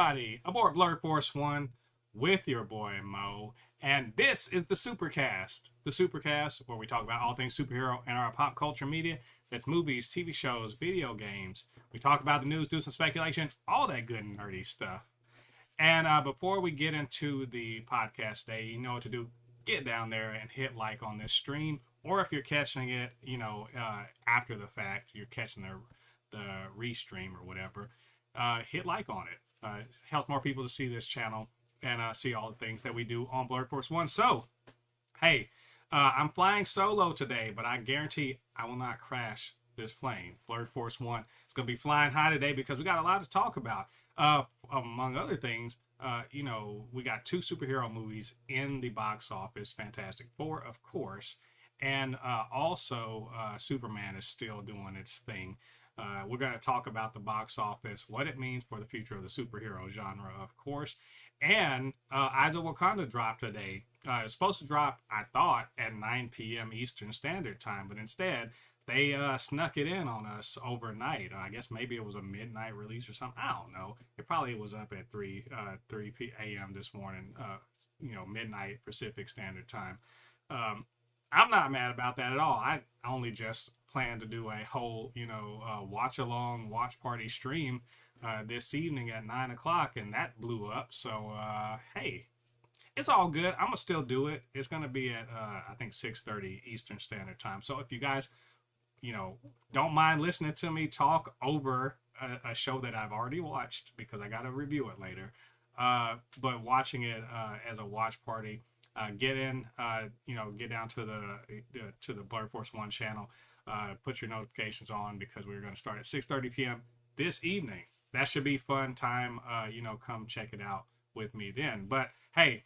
everybody aboard Blurred Force One with your boy Mo, and this is the Supercast where we talk about all things superhero and our pop culture media. That's movies, TV shows, video games. We talk about the news, do some speculation, all that good and nerdy stuff. And before we get into the podcast today, you know what to do. Get down there and hit like on this stream, or if you're catching it, after the fact, you're catching the restream or whatever. Hit like on it. Helps more people to see this channel and see all the things that we do on Blurred Force One. So, hey, I'm flying solo today, but I guarantee I will not crash this plane. Blurred Force One is going to be flying high today because we got a lot to talk about. Among other things, we got two superhero movies in the box office. Fantastic Four, of course, and also Superman is still doing its thing. We're going to talk about the box office, what it means for the future of the superhero genre, of course. And Eyes of Wakanda dropped today. It was supposed to drop, I thought, at 9 p.m. Eastern Standard Time, but instead they snuck it in on us overnight. I guess maybe it was a midnight release or something. I don't know. It probably was up at 3 a.m. this morning, midnight Pacific Standard Time. I'm not mad about that at all. I only just plan to do a whole, watch along, watch party stream this evening at 9 o'clock, and that blew up. So, hey, it's all good. I'm going to still do it. It's going to be at, I think, 6:30 Eastern Standard Time. So if you guys, don't mind listening to me talk over a show that I've already watched, because I got to review it later, but watching it as a watch party, get in, get down to the Blurred Force One channel, put your notifications on, because we're going to start at 6:30 p.m. this evening. That should be fun time. Come check it out with me then. But hey,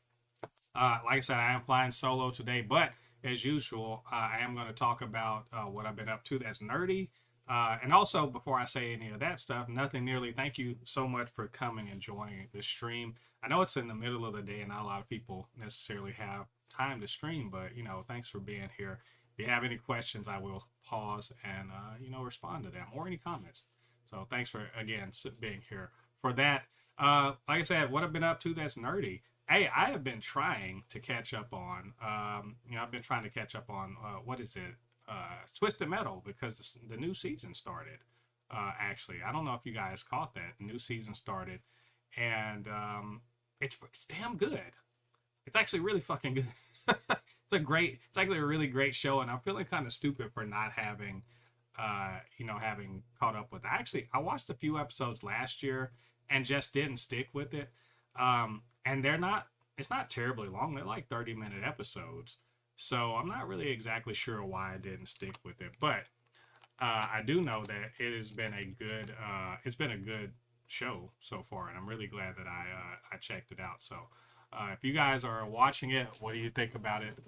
like I said, I am flying solo today, but as usual, I am going to talk about what I've been up to that's nerdy. And also, before I say any of that stuff, nothing nearly, thank you so much for coming and joining the stream. I know it's in the middle of the day and not a lot of people necessarily have time to stream, but, thanks for being here. If you have any questions, I will pause and, respond to them, or any comments. So thanks for, again, being here for that. Like I said, what I've been up to that's nerdy. Hey, I have been trying to catch up on, what is it? Twisted Metal, because the new season started. Actually, I don't know if you guys caught that. The new season started, and it's damn good. It's actually really fucking good. It's actually a really great show, and I'm feeling kind of stupid for not having, having caught up with it. I watched a few episodes last year and just didn't stick with it. And it's not terribly long. They're like 30-minute episodes. So I'm not really exactly sure why I didn't stick with it, but I do know that it has been it's been a good show so far, and I'm really glad that I checked it out. So if you guys are watching it, what do you think about it?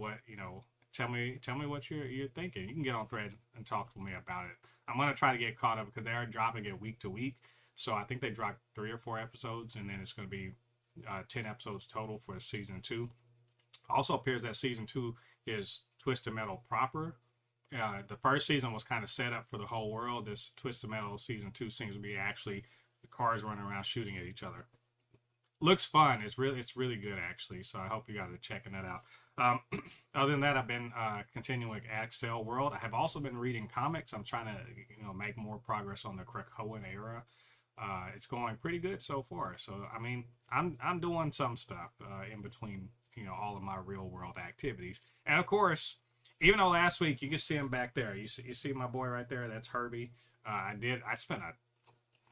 Tell me what you're thinking. You can get on Threads and talk to me about it. I'm gonna try to get caught up because they are dropping it week to week. So I think they dropped 3 or 4 episodes, and then it's gonna be 10 episodes total for season 2. Also appears that season 2 is Twisted Metal proper. The first season was kind of set up for the whole world. This Twisted Metal season 2 seems to be actually the cars running around shooting at each other. Looks fun. It's really good, actually. So I hope you guys are checking that out. Other than that, I've been continuing Excel World. I have also been reading comics. I'm trying to make more progress on the Krakoan era. It's going pretty good so far. So I mean, I'm doing some stuff in between all of my real world activities. And of course, even though last week you can see him back there, you see my boy right there. That's Herbie. I spent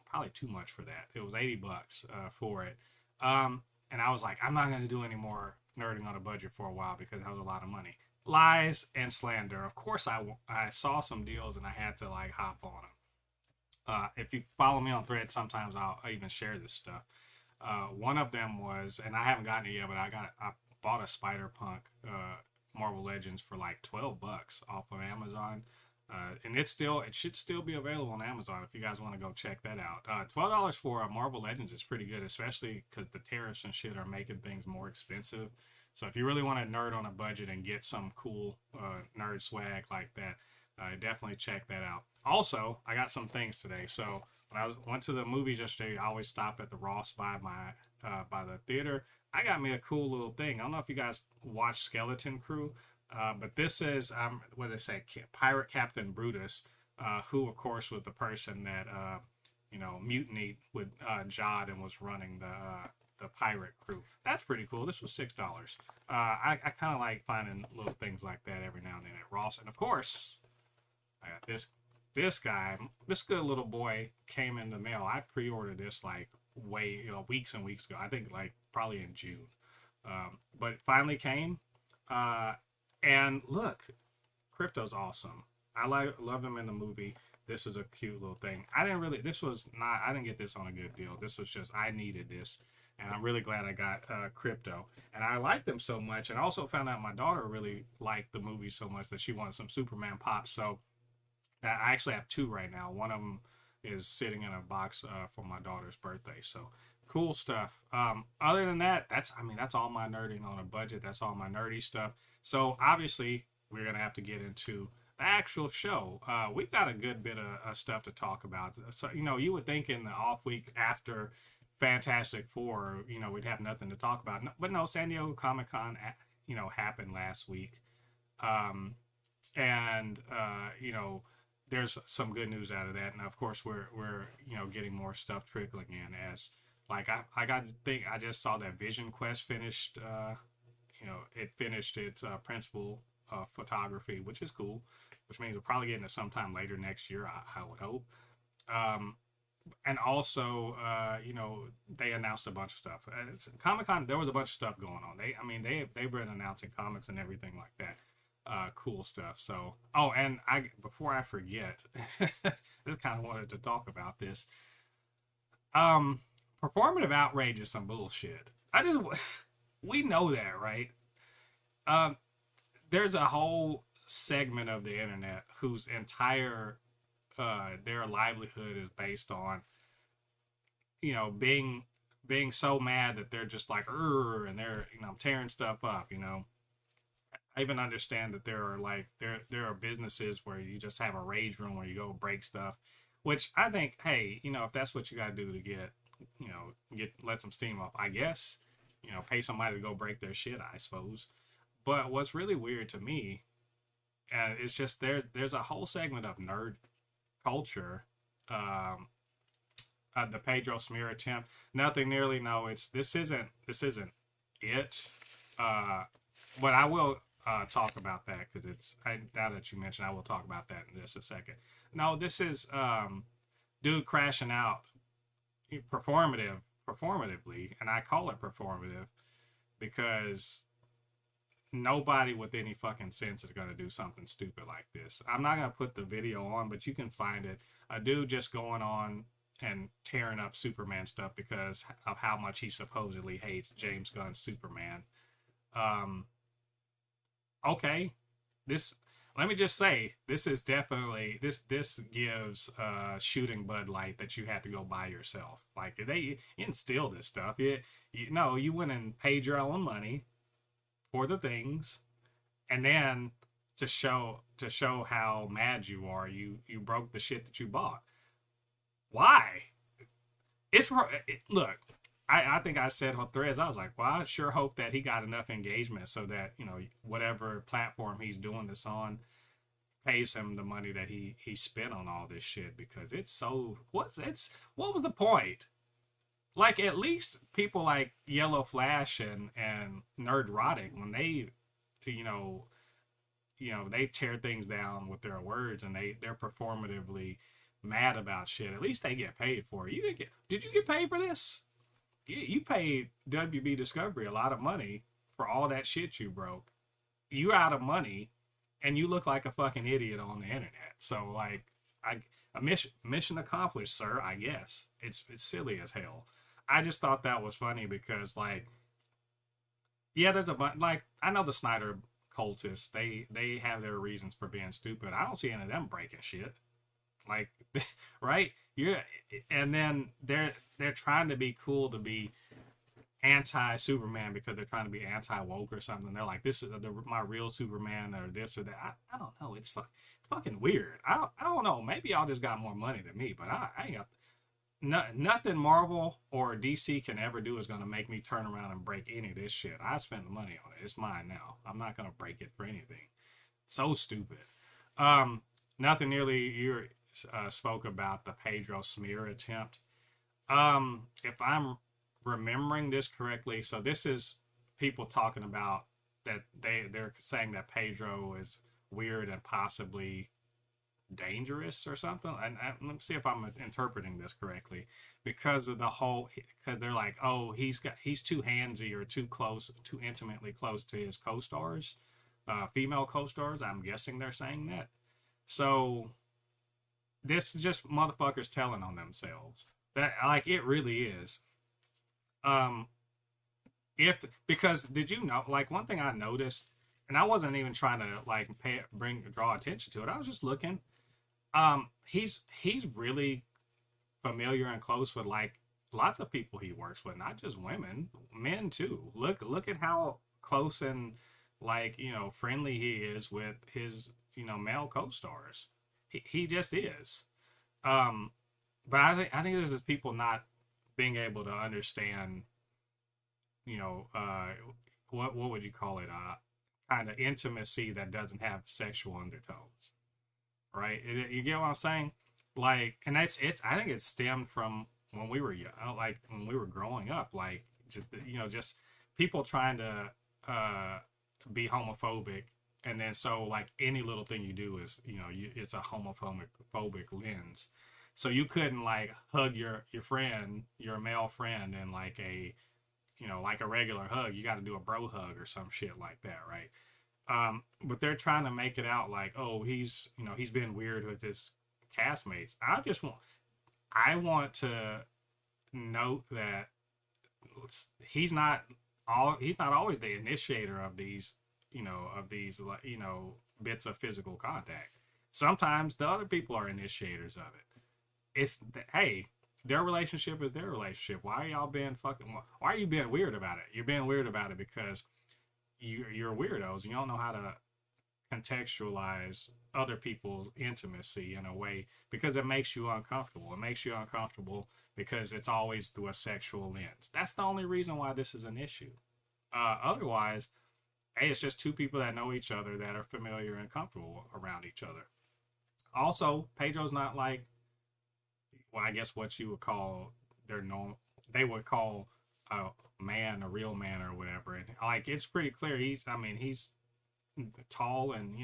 probably too much for that. It was $80 for it. And I was like, I'm not going to do any more nerding on a budget for a while because that was a lot of money. Lies and slander. Of course, I saw some deals and I had to hop on them. If you follow me on Thread, sometimes I'll even share this stuff. One of them was, and I haven't gotten it yet, but I bought a Spider-Punk Marvel Legends for like $12 off of Amazon. And it should still be available on Amazon if you guys want to go check that out. $12 for a Marvel Legends is pretty good, especially because the tariffs and shit are making things more expensive. So if you really want to nerd on a budget and get some cool nerd swag like that, Definitely check that out. Also, I got some things today. So when went to the movies yesterday, I always stop at the Ross by the theater. I got me a cool little thing. I don't know if you guys watch Skeleton Crew, but this is what they say, Pirate Captain Brutus, who of course was the person that mutinied with Jod and was running the pirate crew. That's pretty cool. This was $6. I kind of like finding little things like that every now and then at Ross. And of course, I got this guy, this good little boy came in the mail. I pre-ordered this like weeks and weeks ago. I think like probably in June, but it finally came. And look, Crypto's awesome. Loved him in the movie. This is a cute little thing. I didn't get this on a good deal. This was just, I needed this. And I'm really glad I got Crypto. And I liked them so much. And I also found out my daughter really liked the movie so much that she wanted some Superman pops. So I actually have two right now. One of them is sitting in a box for my daughter's birthday. So cool stuff. Other than that, that's all my nerding on a budget. That's all my nerdy stuff. So obviously, we're going to have to get into the actual show. We've got a good bit of stuff to talk about. So, you would think in the off week after Fantastic Four, we'd have nothing to talk about. But no, San Diego Comic-Con, happened last week. And there's some good news out of that. And of course, we're getting more stuff trickling in as, like, I got to think, I just saw that Vision Quest finished, it finished its principal photography, which is cool, which means we're probably getting it sometime later next year, I would hope. And also, they announced a bunch of stuff. Comic-Con, there was a bunch of stuff going on. They've been announcing comics and everything like that. Cool stuff. So, and before I forget, just kind of wanted to talk about this. Performative outrage is some bullshit. We know that, right? There's a whole segment of the internet whose entire their livelihood is based on being so mad that they're just like and they're tearing stuff up. I even understand that there are businesses where you just have a rage room where you go break stuff, which I think, hey, if that's what you got to do to let some steam off, I guess, pay somebody to go break their shit, I suppose. But what's really weird to me, it's just there's a whole segment of nerd culture. The Pedro smear attempt, nothing nearly. No, this isn't it. But I will talk about that because now that you mentioned, I will talk about that in just a second. No, this is dude crashing out performatively, and I call it performative because nobody with any fucking sense is going to do something stupid like this. I'm not going to put the video on, but you can find it. A dude just going on and tearing up Superman stuff because of how much he supposedly hates James Gunn's Superman. Okay, let me just say, this is definitely, this gives shooting Bud Light that you had to go buy yourself. Like, you didn't steal this stuff. You went and paid your own money for the things, and then to show how mad you are, you broke the shit that you bought. Why? Look, I think I said on Threads, I was like, well, I sure hope that he got enough engagement so that whatever platform he's doing this on pays him the money that he spent on all this shit, because what was the point? Like, at least people like Yellow Flash and Nerdrotic, when they they tear things down with their words and they're performatively mad about shit, at least they get paid for it. Did you get paid for this? You paid WB Discovery a lot of money for all that shit you broke. You're out of money and you look like a fucking idiot on the internet. So, like, a mission accomplished, sir, I guess. It's silly as hell. I just thought that was funny because, like, yeah, there's a bunch, like, I know the Snyder cultists, they have their reasons for being stupid. I don't see any of them breaking shit. Like, right? And then they're trying to be cool to be anti-Superman because they're trying to be anti-woke or something. They're like, this is my real Superman or this or that. I don't know. It's fucking weird. I don't know. Maybe y'all just got more money than me, but I ain't got nothing Marvel or DC can ever do is going to make me turn around and break any of this shit. I spent the money on it. It's mine now. I'm not going to break it for anything. So stupid. Um, Nothing nearly you spoke about the Pedro smear attempt. If I'm remembering this correctly, so this is people talking about that they're saying that Pedro is weird and possibly dangerous or something. And let me see if I'm interpreting this correctly, because of the whole, because they're like, oh, he's too handsy or too close, too intimately close to his co-stars, female co-stars. I'm guessing they're saying that. So this is just motherfuckers telling on themselves. That, like, it really is. Um, if because did you know, like, one thing I noticed, and I wasn't even trying to like draw attention to it. I was just looking. He's really familiar and close with like lots of people he works with, not just women, men too. Look at how close and, like, friendly he is with his, male co-stars. He just is. Um, but I think there's just people not being able to understand, you know, uh, what would you call it? Kind of intimacy that doesn't have sexual undertones, right? You get what I'm saying? Like, and it's I think it stemmed from when we were young, like when we were growing up, like, just people trying to uh, be homophobic, and then so like any little thing you do is, it's a homophobic lens. So you couldn't like hug your friend, your male friend, in like a, like a regular hug. You got to do a bro hug or some shit like that, right? But they're trying to make it out like, oh, he's been weird with his castmates. I want to note that he's not always the initiator of these, bits of physical contact. Sometimes the other people are initiators of it. Hey, their relationship is their relationship. Why are y'all being fucking? Why are you being weird about it? You're being weird about it because you're weirdos. You don't know how to contextualize other people's intimacy in a way because it makes you uncomfortable. It makes you uncomfortable because it's always through a sexual lens. That's the only reason why this is an issue. Otherwise, hey, it's just two people that know each other that are familiar and comfortable around each other. Also, Pedro's not like, well, I guess what you would call their normal, they would call a man, a real man or whatever. And like, it's pretty clear he's tall and,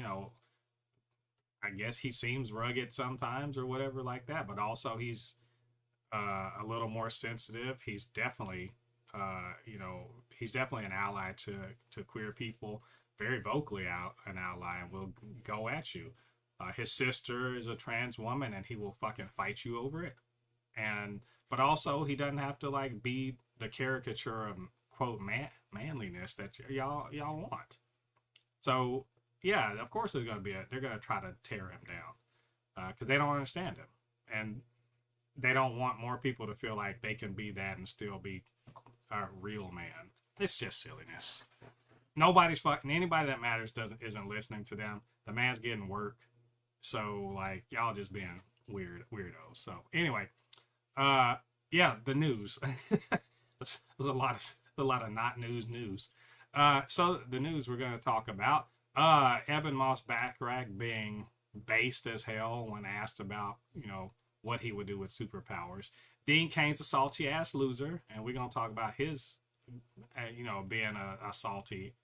I guess he seems rugged sometimes or whatever like that, but also he's a little more sensitive. He's definitely an ally to queer people, very vocally an ally, and will go at you. His sister is a trans woman, and he will fucking fight you over it. And but also he doesn't have to like be the caricature of quote manliness that y'all want. So yeah, of course there's gonna be they're gonna try to tear him down because they don't understand him, and they don't want more people to feel like they can be that and still be a real man. It's just silliness. Nobody's fucking anybody that matters isn't listening to them. The man's getting work, so like y'all just being weirdos. So anyway, yeah, the news. There's a lot of not news. So the news we're going to talk about. Evan Moss Backrack being based as hell when asked about, what he would do with superpowers. Dean Cain's a salty ass loser, and we're gonna talk about his, being a salty,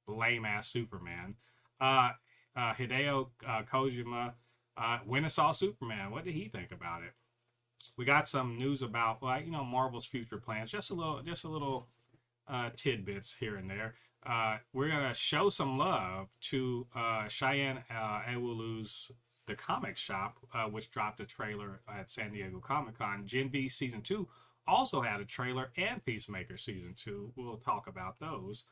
lame ass Superman. Hideo Kojima went and saw Superman. What did he think about it? We got some news about, like, Marvel's future plans. Just a little tidbits here and there. We're gonna show some love to Cheyenne Ewulu's The Comic Shop, which dropped a trailer at San Diego Comic-Con. Gen V Season 2 also had a trailer, and Peacemaker Season 2. We'll talk about those.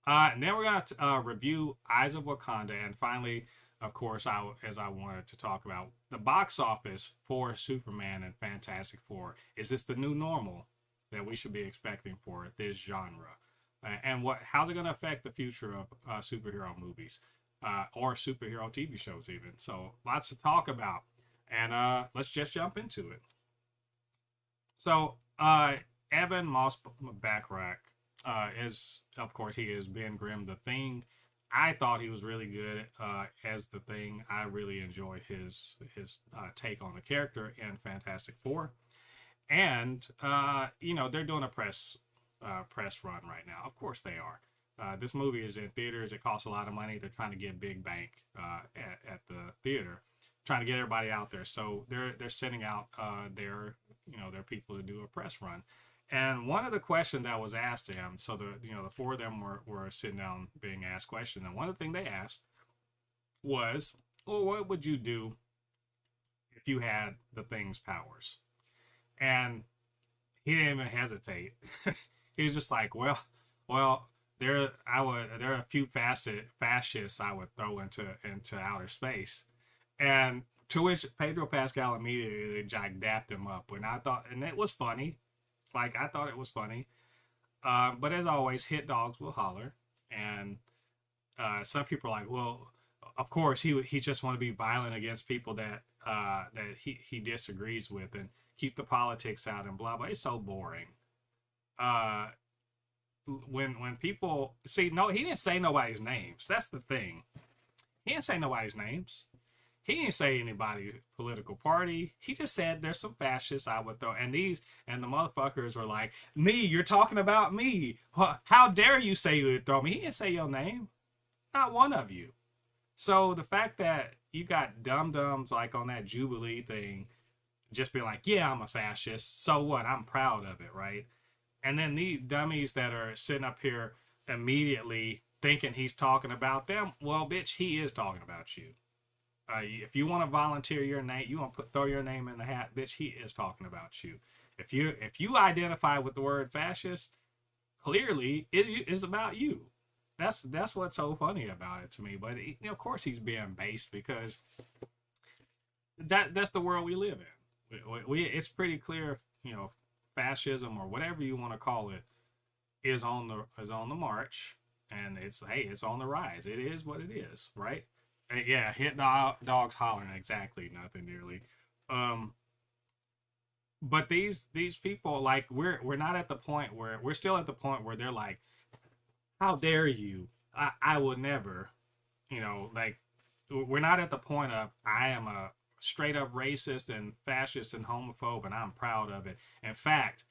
And then we're going to review Eyes of Wakanda. And finally, of course, as I wanted to talk about, the box office for Superman and Fantastic Four. Is this the new normal? that we should be expecting for this genre, and how's it going to affect the future of superhero movies or superhero TV shows even. So lots to talk about, and let's just jump into it. So Evan Moss Backrack is, of course, he is Ben Grimm the Thing. I thought he was really good as the Thing. I really enjoy his take on the character in Fantastic Four, and they're doing a press run right now. Of course they are. This movie is in theaters. It costs a lot of money. They're trying to get big bank at the theater, trying to get everybody out there. So they're sending out their people to do a press run. And one of the questions that was asked to him, so the four of them were sitting down being asked questions, and one of the things they asked was, "Well, what would you do if you had the Thing's powers?" And he didn't even hesitate. He was just like, well, there are a few fascists I would throw into outer space, and to which Pedro Pascal immediately like dapped him up. When I thought, and it was funny, like I thought it was funny, but as always, hit dogs will holler, and some people are like, well, of course he just want to be violent against people that he disagrees with and keep the politics out and blah blah. It's so boring. Uh, when people see, no, he didn't say nobody's names. That's the thing. He didn't say nobody's names. He didn't say anybody's political party. He just said there's some fascists I would throw. And the motherfuckers were like, me, you're talking about me. How dare you say you would throw me? He didn't say your name. Not one of you. So the fact that you got dum-dums like on that Jubilee thing, just being like, yeah, I'm a fascist. So what? I'm proud of it, right? And then these dummies that are sitting up here immediately thinking he's talking about them. Well, bitch, he is talking about you. If you want to volunteer your name, you want to throw your name in the hat, bitch, he is talking about you. If you identify with the word fascist, clearly it is about you. That's what's so funny about it to me. But of course he's being based because that's the world we live in. It's pretty clear, fascism or whatever you want to call it is on the march, and it's on the rise. It is what it is, right? Yeah, hit dogs hollering, exactly, nothing nearly. Um, but these people, like, we're not at the point where we're still at the point where they're like, how dare you? I would never, like, we're not at the point of I am a straight up racist and fascist and homophobe and I'm proud of it. In fact,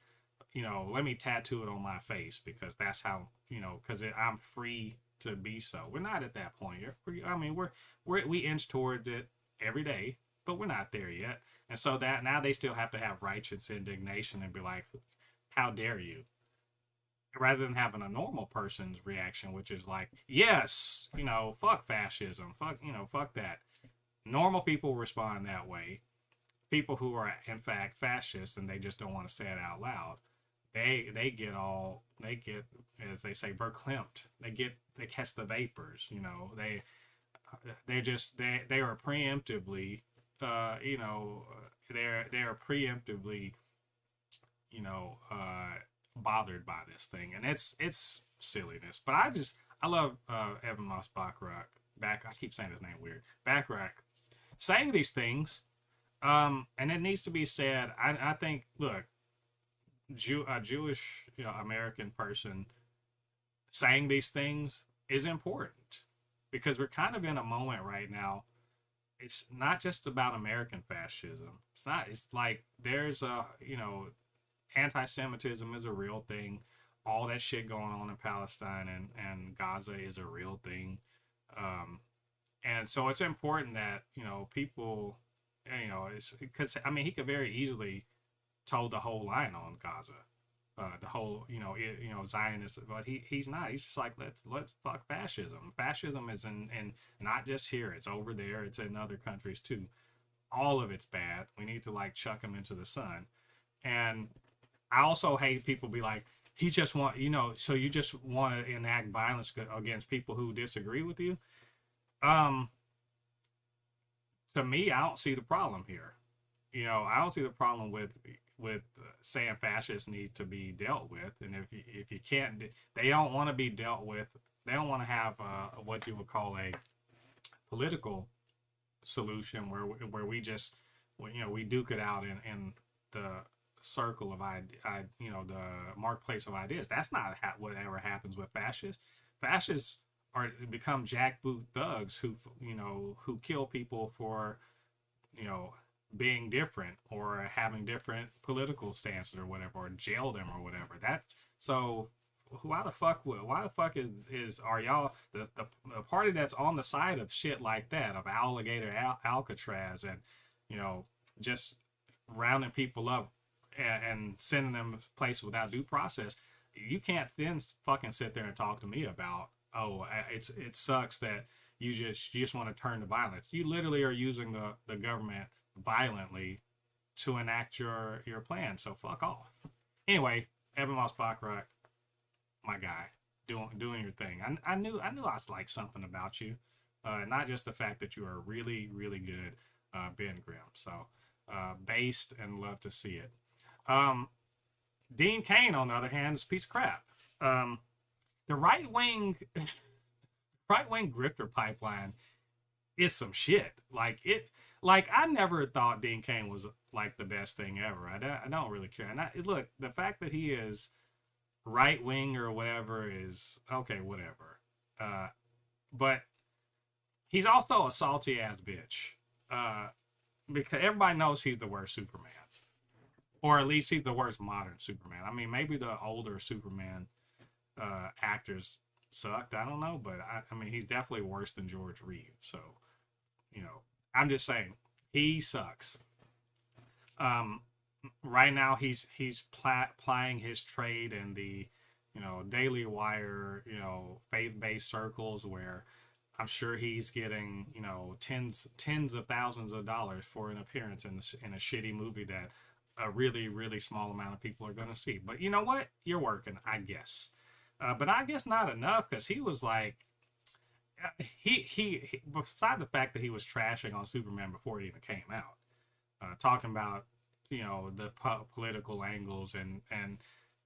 let me tattoo it on my face because that's how, because I'm free to be so. We're not at that point. I mean, we inch towards it every day, but we're not there yet. And so that now they still have to have righteous indignation and be like, how dare you? Rather than having a normal person's reaction, which is like, yes, fuck fascism, fuck that. Normal people respond that way. People who are in fact fascists and they just don't want to say it out loud, they get, as they say, verklempt. They catch the vapors. They are preemptively they're preemptively bothered by this thing, and it's silliness. But I love Evan Moss Backrack. I keep saying his name weird. Backrack saying these things, and it needs to be said. I think, look, a Jewish American person saying these things is important because we're kind of in a moment right now. It's not just about American fascism. It's not. It's like there's anti-Semitism is a real thing. All that shit going on in Palestine and Gaza is a real thing. And so it's important that people, it's because I mean he could very easily told the whole line on Gaza, the whole Zionist, but he's not. He's just like let's fuck fascism. Fascism is in not just here. It's over there. It's in other countries too. All of it's bad. We need to like chuck him into the sun. And I also hate people be like, he just want so you just want to enact violence against people who disagree with you. To me, I don't see the problem here. I don't see the problem with saying fascists need to be dealt with, and if you can't, they don't want to be dealt with. They don't want to have what you would call a political solution where we just we duke it out in the circle of the marketplace of ideas. That's not whatever happens with fascists. Fascists are become jackboot thugs who kill people for you know being different or having different political stances or whatever, or jail them or whatever. That's so. Why the fuck is are y'all the party that's on the side of shit like that, of alligator Alcatraz, and just rounding people up and sending them places without due process? You can't then fucking sit there and talk to me about, oh, it sucks that you just want to turn to violence. You literally are using the government violently to enact your plan. So fuck off. Anyway, Evan Moss Baccarat, my guy, doing your thing. I knew I was like something about you, not just the fact that you are really really good, Ben Grimm. So based and love to see it. Dean Cain, on the other hand, is a piece of crap. The right wing grifter pipeline is some shit. Like I never thought Dean Cain was like the best thing ever. I don't really care. And look, the fact that he is right wing or whatever is okay, whatever. But he's also a salty ass bitch. Because everybody knows he's the worst Superman, or at least he's the worst modern Superman. I mean, maybe the older Superman actors sucked. I don't know, but I mean, he's definitely worse than George Reeves. So, I'm just saying he sucks. Right now he's plying his trade in the Daily Wire faith-based circles, where I'm sure he's getting tens of thousands of dollars for an appearance in a shitty movie that a really really small amount of people are going to see. But you know what, you're working, I guess. But I guess not enough, because he was like he beside the fact that he was trashing on Superman before it even came out, talking about the political angles, and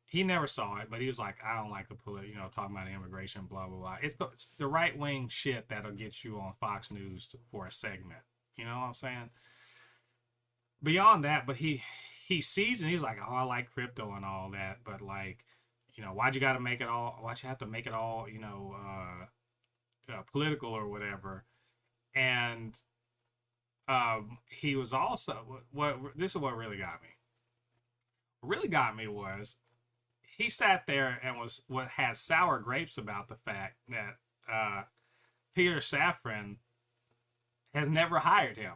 he never saw it, but he was like, I don't like the talking about immigration, blah blah blah. It's the right wing shit that'll get you on Fox News for a segment. You know what I'm saying? Beyond that, but he sees, and he's like, oh, I like crypto and all that, but like, why'd you have to make it all political or whatever? And he was also this is what really got me. What really got me was he sat there and had sour grapes about the fact that Peter Safran has never hired him.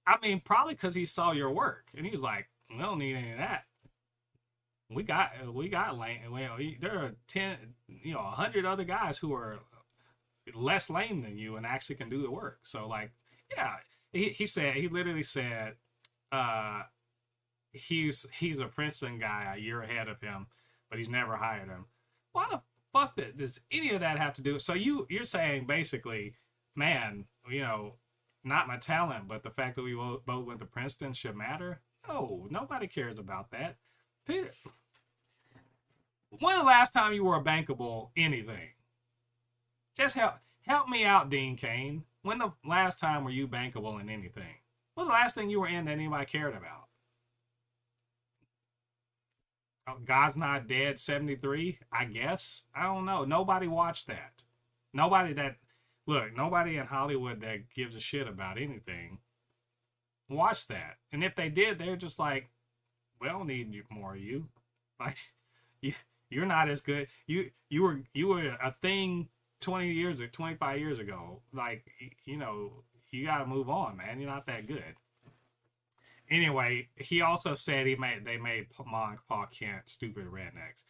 I mean, probably because he saw your work and he was like, we don't need any of that. We got lame. Well, there are 100 other guys who are less lame than you and actually can do the work. So like, yeah, he literally said, he's a Princeton guy a year ahead of him, but he's never hired him. Why the fuck does any of that have to do? So you're saying basically, man, not my talent, but the fact that we both went to Princeton should matter? No, nobody cares about that. Peter, when the last time you were a bankable anything? Just help me out, Dean Cain. When the last time were you bankable in anything? What was the last thing you were in that anybody cared about? God's Not Dead 73, I guess. I don't know. Nobody watched that. Nobody in Hollywood that gives a shit about anything watched that. And if they did, they're just like, we don't need more of you. Like, you're not as good. You were a thing 20 years or 25 years ago. Like, you got to move on, man. You're not that good. Anyway, he also said they made Ma and Pa Kent stupid rednecks,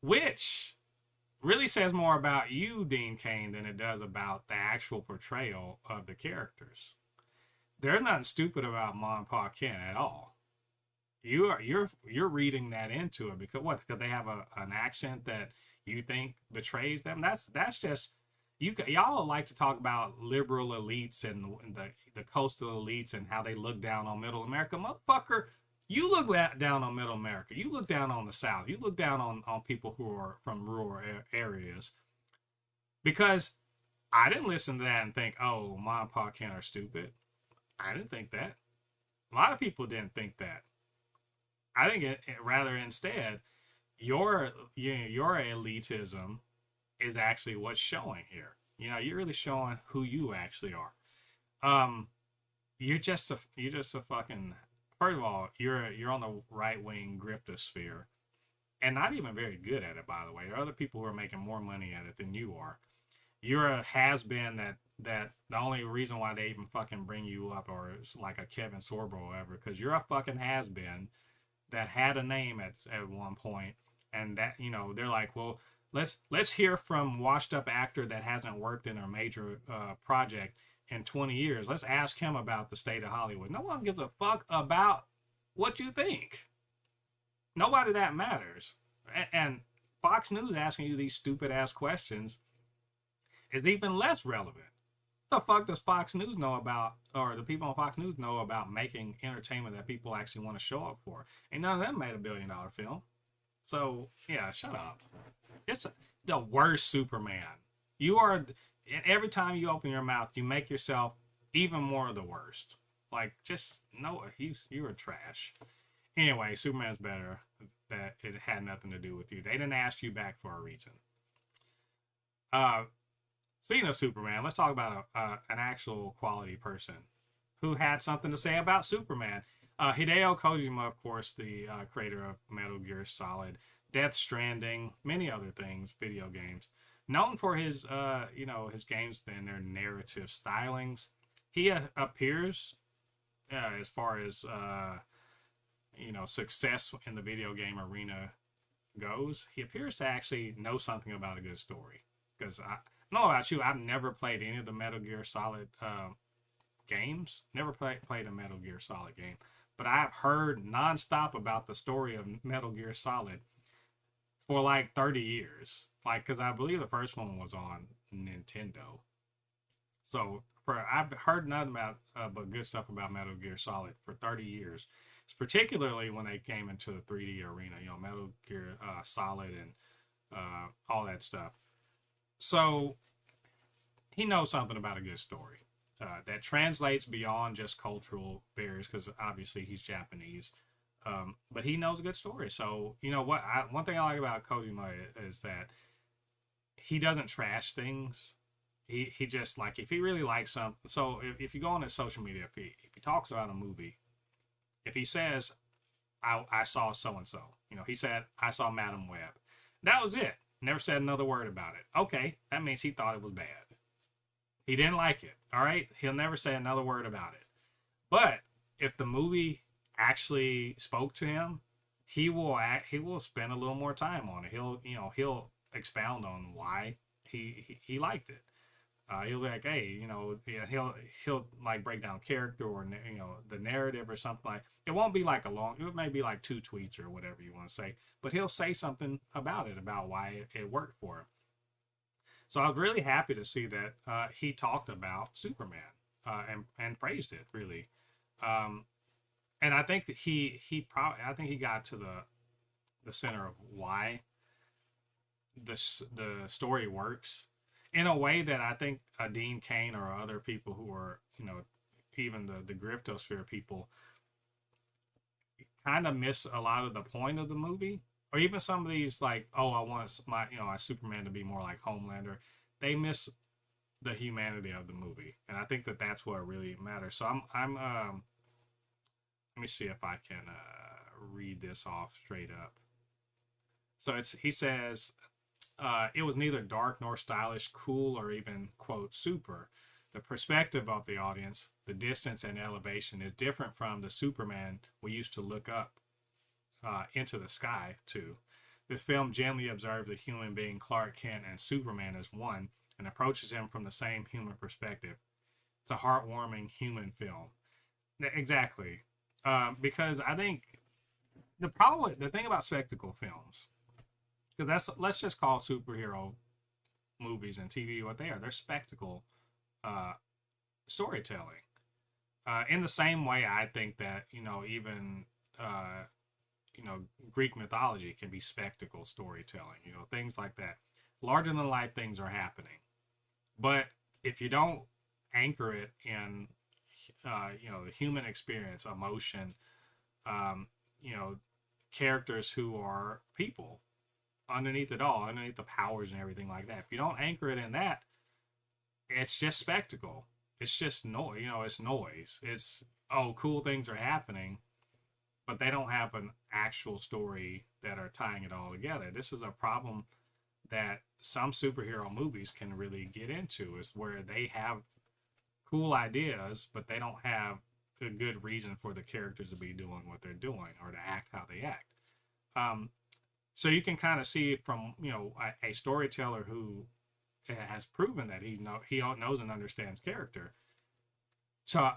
which really says more about you, Dean Cain, than it does about the actual portrayal of the characters. There's nothing stupid about Ma and Pa Kent at all. You're reading that into it because what? Because they have an accent that you think betrays them. That's just y'all like to talk about liberal elites and the coastal elites and how they look down on middle America. Motherfucker, You look down on Middle America. You look down on the South. You look down on people who are from rural areas. Because I didn't listen to that and think, oh, Mom and Pa Kent are stupid. I didn't think that. A lot of people didn't think that. I think rather instead, your elitism is actually what's showing here. You're really showing who you actually are. Um, you're just a fucking. First of all, you're on the right wing griftosphere, and not even very good at it. By the way, there are other people who are making more money at it than you are. You're a has been that the only reason why they even fucking bring you up or it's like a Kevin Sorbo or whatever, because you're a fucking has been that had a name at one point, and that they're like, well, let's hear from washed up actor that hasn't worked in a major project in 20 years. Let's ask him about the state of Hollywood. No one gives a fuck about what you think. Nobody that matters. And Fox News asking you these stupid ass questions is even less relevant. What the fuck does Fox News know about, or the people on Fox News know about making entertainment that people actually want to show up for? And none of them made $1 billion film. So, yeah, shut up. It's the worst Superman. You are, and every time you open your mouth, you make yourself even more the worst. Like, just, no, you are trash. Anyway, Superman's better. That it had nothing to do with you. They didn't ask you back for a reason. Speaking of Superman, let's talk about an actual quality person who had something to say about Superman. Hideo Kojima, of course, the creator of Metal Gear Solid, Death Stranding, many other things, video games. Known for his, his games and their narrative stylings. He appears, as far as, success in the video game arena goes, he appears to actually know something about a good story. Because I don't know about you, I've never played any of the Metal Gear Solid games. Never played a Metal Gear Solid game. But I've heard nonstop about the story of Metal Gear Solid for like 30 years. Like, because I believe the first one was on Nintendo. So I've heard nothing but good stuff about Metal Gear Solid for 30 years. It's particularly when they came into the 3D arena, Metal Gear Solid and all that stuff. So he knows something about a good story that translates beyond just cultural barriers, because obviously he's Japanese. But he knows a good story. So, what? One thing I like about Kojima is that he doesn't trash things. He just, like, if he really likes something. So if you go on his social media, if he talks about a movie, if he says, I saw so-and-so, he said, I saw Madam Web. That was it. Never said another word about it. Okay, that means he thought it was bad. He didn't like it. All right, he'll never say another word about it. But if the movie actually spoke to him, he will spend a little more time on it. He'll expound on why he liked it. He'll be like, hey, yeah, he'll like break down character or the narrative or something like. It won't be like it may be like 2 tweets or whatever you want to say, but he'll say something about it, about why it worked for him. So I was really happy to see that he talked about Superman and praised it really, and I think that I think he got to the center of why the story works in a way that I think Dean Cain or other people who are, even the griftosphere people kind of miss a lot of the point of the movie. Or even some of these, like, oh, I want my Superman to be more like Homelander. They miss the humanity of the movie, and I think that that's what really matters. So I'm let me see if I can read this off straight up. So he says, it was neither dark nor stylish, cool, or even, quote, super. The perspective of the audience, the distance and elevation is different from the Superman we used to look up into the sky to. This film gently observes the human being Clark Kent and Superman as one and approaches him from the same human perspective. It's a heartwarming human film. Exactly. Because I think the thing about spectacle films, because let's just call superhero movies and TV what they are. They're spectacle storytelling. In the same way, I think that even uh, Greek mythology can be spectacle storytelling, things like that. Larger than life things are happening. But if you don't anchor it in, the human experience, emotion, um, you know, characters who are people underneath it all, underneath the powers and everything like that. If you don't anchor it in that, it's just spectacle. It's just noise. It's noise. It's, oh, cool things are happening, but they don't have an actual story that are tying it all together. This is a problem that some superhero movies can really get into, is where they have cool ideas, but they don't have a good reason for the characters to be doing what they're doing or to act how they act. Um, so you can kind of see from a storyteller who has proven that he knows and understands character, to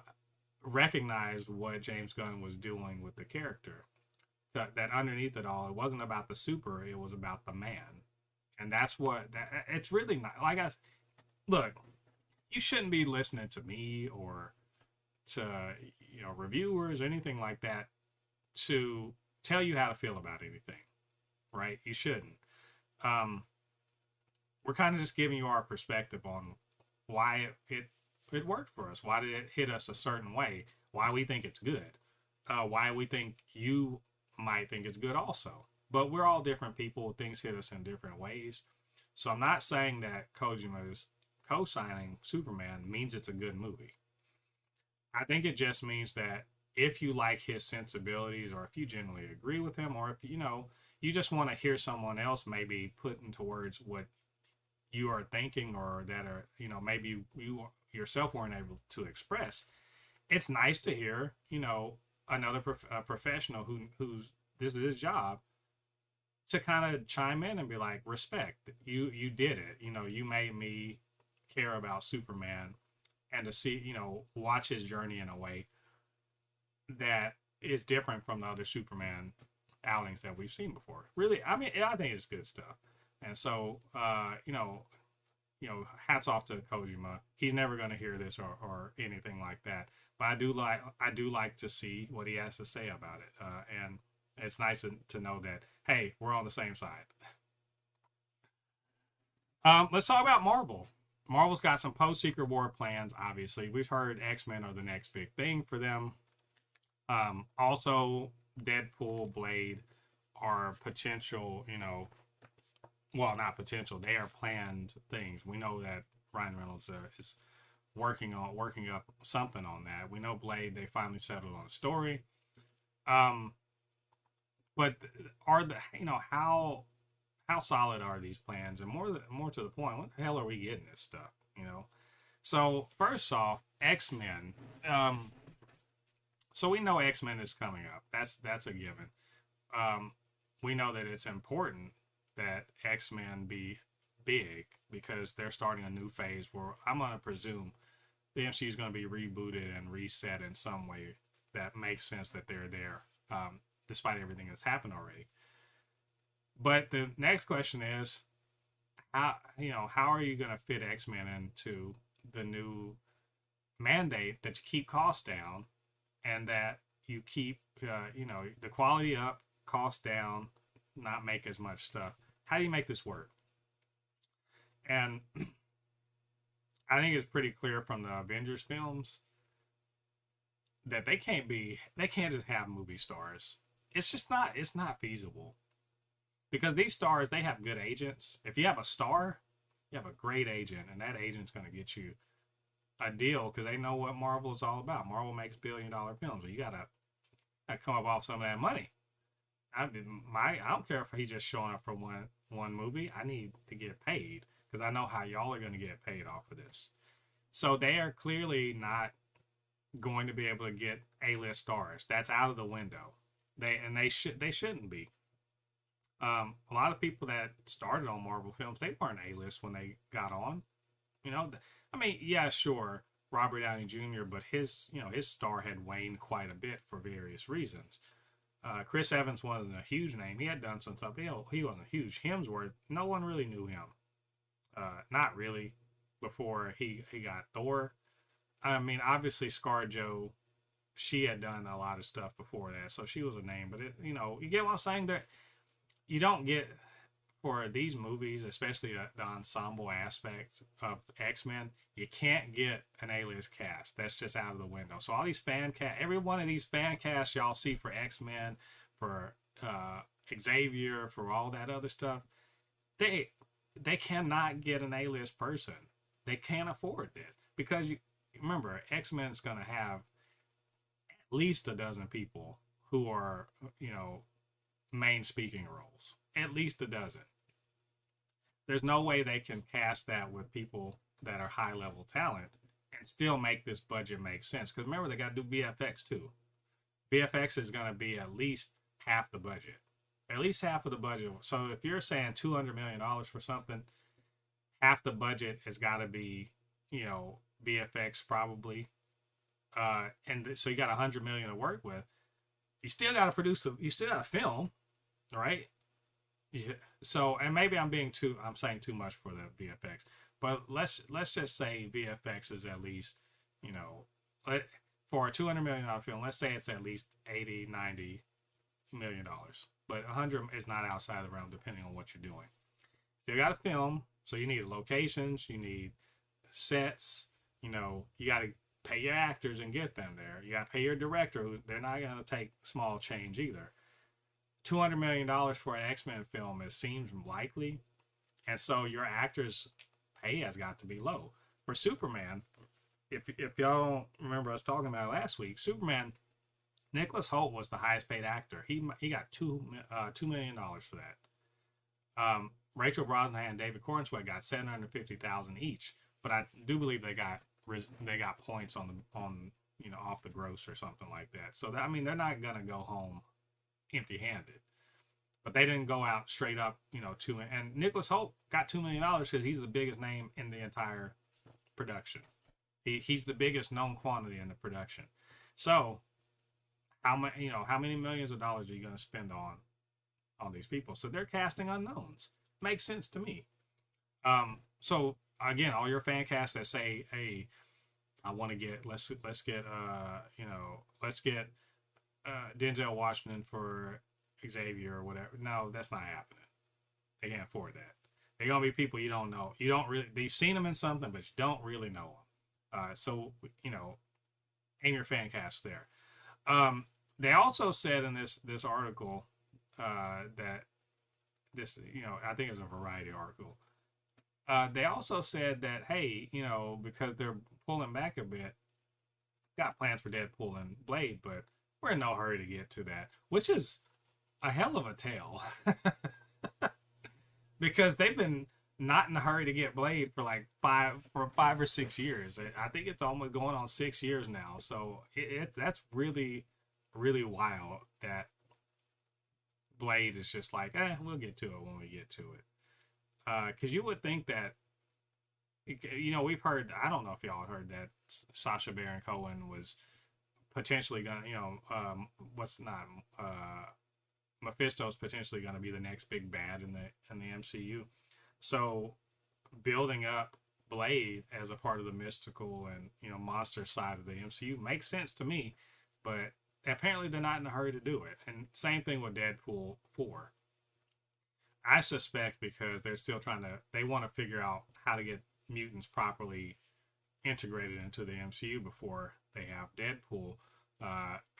recognize what James Gunn was doing with the character. That underneath it all, it wasn't about the super, it was about the man, and that's what it's really not. Like, look, you shouldn't be listening to me or to reviewers or anything like that to tell you how to feel about anything, right? You shouldn't. We're kind of just giving you our perspective on why it worked for us. Why did it hit us a certain way? Why we think it's good? Why we think you might think it's good also. But we're all different people. Things hit us in different ways. So I'm not saying that Kojima's co-signing Superman means it's a good movie. I think it just means that if you like his sensibilities, or if you generally agree with him, or if you just want to hear someone else maybe put into words what you are thinking, or that are maybe you yourself weren't able to express, it's nice to hear another professional who's this is his job to kind of chime in and be like, respect, you did it, you made me care about Superman, and to see watch his journey in a way that is different from the other Superman outings that we've seen before. Really, I mean, I think it's good stuff. And so, hats off to Kojima. He's never going to hear this or anything like that. But I do like to see what he has to say about it. And it's nice to know that, hey, we're on the same side. Let's talk about Marvel. Marvel's got some post-Secret War plans, obviously. We've heard X-Men are the next big thing for them. Also, Deadpool, Blade are potential, well, not potential. They are planned things. We know that Ryan Reynolds is working up something on that. We know Blade, they finally settled on a story. But are the how solid are these plans? And more to the point, what the hell are we getting this stuff? So first off, X-Men. So we know X-Men is coming up. That's a given. We know that it's important that X-Men be big, because they're starting a new phase where I'm going to presume the MCU is going to be rebooted and reset in some way that makes sense that they're there, despite everything that's happened already. But the next question is, how are you going to fit X-Men into the new mandate that you keep costs down, and that you keep the quality up, cost down, not make as much stuff? How do you make this work? And I think it's pretty clear from the Avengers films that they can't just have movie stars. It's not feasible, because these stars, they have good agents. If you have a star, you have a great agent, and that agent's going to get you a deal, because they know what Marvel is all about. Marvel makes billion-dollar films, so you gotta come up off some of that money. I don't care if he's just showing up for one movie. I need to get paid, because I know how y'all are going to get paid off of this. So they are clearly not going to be able to get A-list stars. That's out of the window. They shouldn't be. A lot of people that started on Marvel films, they weren't A-list when they got on. I mean, yeah, sure, Robert Downey Jr., but his star had waned quite a bit for various reasons. Chris Evans wasn't a huge name. He had done some stuff. He wasn't huge. Hemsworth, no one really knew him. Not really, before he got Thor. I mean, obviously ScarJo she had done a lot of stuff before that, so she was a name. But it, you get what I'm saying. That you don't get for these movies, especially the ensemble aspect of X-Men. You can't get an A-list cast. That's just out of the window. So all these fan cast, every one of these fan casts y'all see for X-Men, for Xavier, for all that other stuff, they cannot get an A-list person. They can't afford this because you remember X-Men's going to have at least a dozen people who are main speaking roles. At least a dozen. There's no way they can cast that with people that are high level talent and still make this budget make sense. Because remember, they got to do VFX too. VFX is going to be at least half the budget. At least half of the budget. So if you're saying $200 million for something, half the budget has got to be, VFX probably. And so you got $100 million to work with. You still got to you still got to film, right? Yeah. So, and maybe I'm saying too much for the VFX, but let's just say VFX is at least, for a $200 million film, let's say it's at least 80, 90 million dollars, but 100 is not outside the realm depending on what you're doing. So you got to film, so you need locations, you need sets, you got to pay your actors and get them there. You got to pay your director, who they're not going to take small change either. $200 million for an X-Men film seems likely, and so your actors' pay has got to be low. For Superman, if y'all don't remember us talking about it last week, Superman, Nicholas Hoult was the highest paid actor. He got $2 million for that. Rachel Brosnahan and David Corenswet got $750,000 each, but I do believe they got points on off the gross or something like that. So that, they're not gonna go home empty-handed, but they didn't go out straight up, and Nicholas Hoult got $2 million because he's the biggest name in the entire production. He's the biggest known quantity in the production. So how many millions of dollars are you going to spend on these people? So they're casting unknowns. Makes sense to me. So again, all your fan casts that say, hey, I want to get let's get Denzel Washington for Xavier or whatever. No, that's not happening. They can't afford that. They're gonna be people you don't know. You've seen them in something, but you don't really know them. So aim your fan cast there. They also said in this article that this, I think it was a Variety article. They also said that, hey, because they're pulling back a bit, got plans for Deadpool and Blade, but we're in no hurry to get to that, which is a hell of a tale. Because they've been not in a hurry to get Blade for like 5 or 6 years. I think it's almost going on 6 years now. So that's really, really wild that Blade is just like, we'll get to it when we get to it. Because you would think that, we've heard, I don't know if y'all heard that Sacha Baron Cohen was potentially gonna, Mephisto's potentially gonna be the next big bad in the MCU. So building up Blade as a part of the mystical and monster side of the MCU makes sense to me, but apparently they're not in a hurry to do it. And same thing with Deadpool 4. I suspect because they're still they want to figure out how to get mutants properly integrated into the MCU before they have Deadpool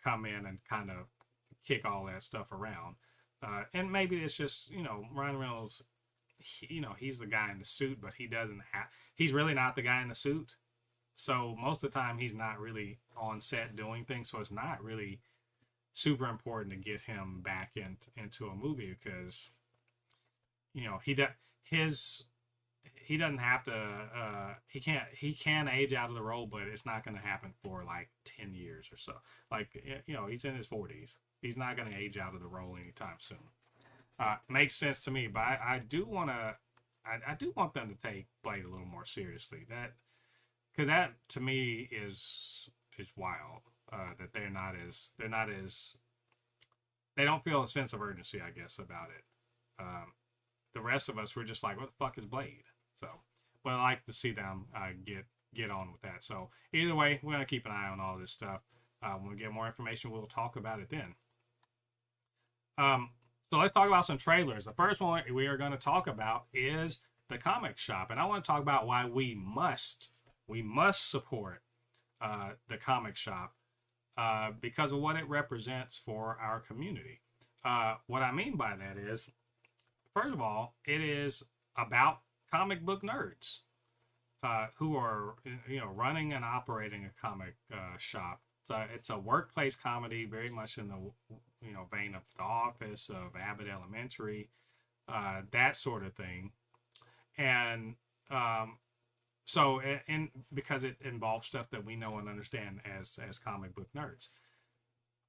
come in and kind of kick all that stuff around. And maybe it's just, Ryan Reynolds, he's the guy in the suit, but he's really not the guy in the suit. So most of the time he's not really on set doing things. So it's not really super important to get him back into a movie because, he doesn't have to, he can age out of the role, but it's not going to happen for like 10 years or so. Like, he's in his 40s. He's not going to age out of the role anytime soon. Makes sense to me, but I do want them to take Blade a little more seriously. Because that to me is wild. That they don't feel a sense of urgency, I guess, about it. The rest of us, we're just like, what the fuck is Blade? So, but I like to see them get on with that. So either way, we're gonna keep an eye on all this stuff. When we get more information, we'll talk about it then. Um, so let's talk about some trailers. The first one we are going to talk about is the comic shop, and I want to talk about why we must support the comic shop because of what it represents for our community. What I mean by that is, first of all, it is about comic book nerds who are running and operating a comic shop. It's a workplace comedy, very much in the vein of The Office, of Abbott Elementary, that sort of thing, and and because it involves stuff that we know and understand as comic book nerds.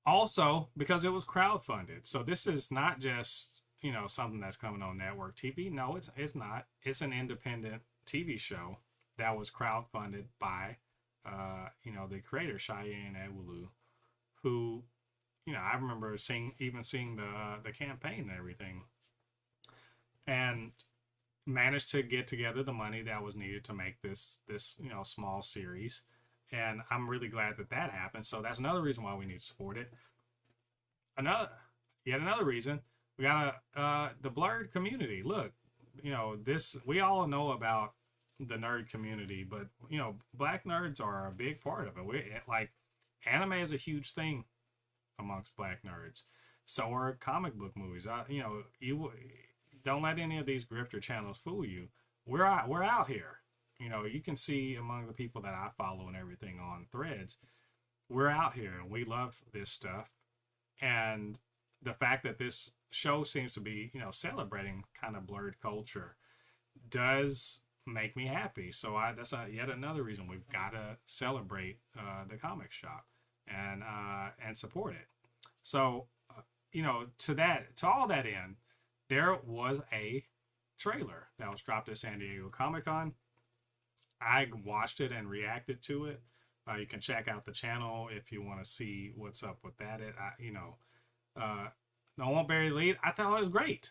Also, because it was crowdfunded, so this is not just something that's coming on network TV. No, it's not. It's an independent TV show that was crowdfunded by the creator Cheyenne Ewolu, who I remember seeing the campaign and everything, and managed to get together the money that was needed to make this small series, and I'm really glad that happened. So that's another reason why we need to support it. Yet another reason, we got the blurred community. Look, this, we all know about the nerd community, but black nerds are a big part of it. Like, anime is a huge thing amongst black nerds. So are comic book movies. You don't let any of these grifter channels fool you. We're out here. You can see among the people that I follow and everything on Threads, we're out here and we love this stuff. And the fact that this show seems to be, celebrating kind of blurred culture does make me happy. So that's yet another reason we've got to celebrate the comic shop and support it. So, to all that end, there was a trailer that was dropped at San Diego Comic-Con. I watched it and reacted to it. You can check out the channel if you want to see what's up with that. I won't bury the lead. I thought it was great.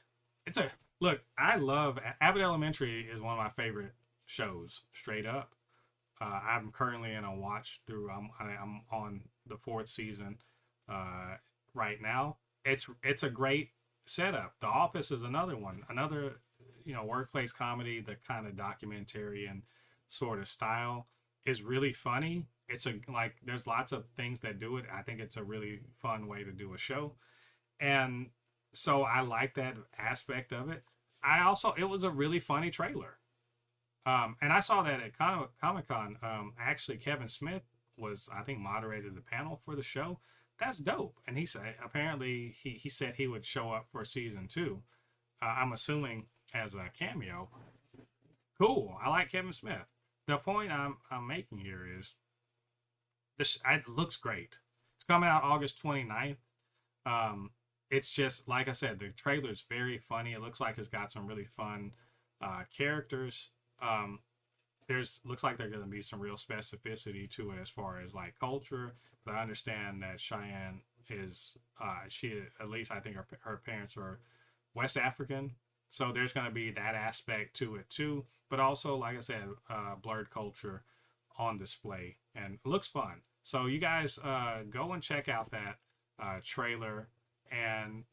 Look, I love Abbott Elementary is one of my favorite shows, straight up. I'm currently in a watch through. I'm on the 4th season right now. It's a great setup. The Office is another one, workplace comedy. The kind of documentary and sort of style is really funny. There's lots of things that do it. I think it's a really fun way to do a show, and so I like that aspect of it. It was a really funny trailer. And I saw that at Comic-Con. Actually, Kevin Smith was, I think, moderated the panel for the show. That's dope. And he said, apparently, he said he would show up for season 2. I'm assuming as a cameo. Cool. I like Kevin Smith. The point I'm making here is, it looks great. It's coming out August 29th. It's just, like I said, the trailer's very funny. It looks like it's got some really fun characters. Looks like there's going to be some real specificity to it as far as like culture. But I understand that Cheyenne is, at least I think her parents are West African. So there's going to be that aspect to it too. But also, like I said, blurred culture on display, and it looks fun. So you guys go and check out that trailer, and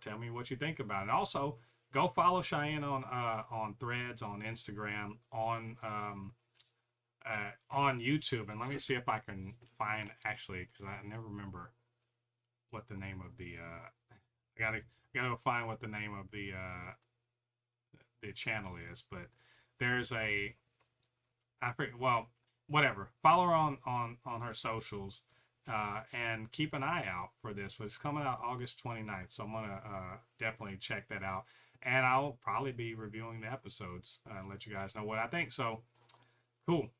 tell me what you think about it. Also, go follow Cheyenne on Threads, on Instagram, on YouTube, and let me see if I can find, actually, because I never remember what the name of the I gotta find what the name of the channel is. But there's well, whatever. Follow her on her socials. And keep an eye out for this. It's coming out August 29th, so I'm gonna definitely check that out, and I'll probably be reviewing the episodes and let you guys know what I think. So cool.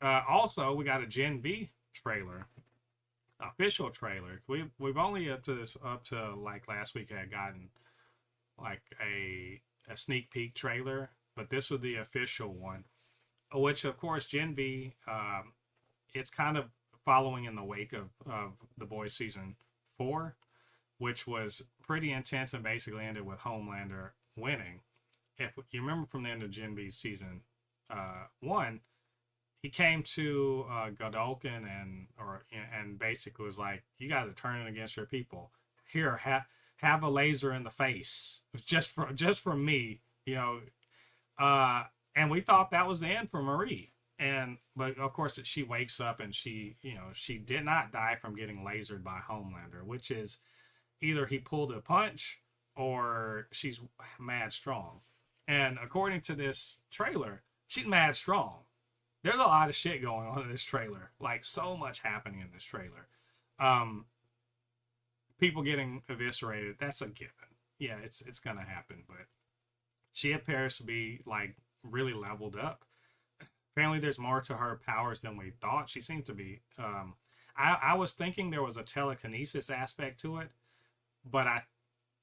Also, we got a Gen V trailer, official trailer. We've only up to like last week had gotten like a sneak peek trailer, but this was the official one, which of course Gen V, it's kind of following in the wake of The Boys season 4, which was pretty intense and basically ended with Homelander winning. If you remember from the end of Gen V season 1, he came to Godolkin and basically was like, "You guys are turning against your people. Here, have a laser in the face, just for me, you know." And we thought that was the end for Marie. And but of course she wakes up and she did not die from getting lasered by Homelander, which is either he pulled a punch or she's mad strong. And according to this trailer, she's mad strong. There's a lot of shit going on in this trailer, like so much happening in this trailer. Um, People getting eviscerated, that's a given. Yeah, it's gonna happen, but she appears to be like really leveled up. Apparently there's more to her powers than we thought. She seems to be I was thinking there was a telekinesis aspect to it, but I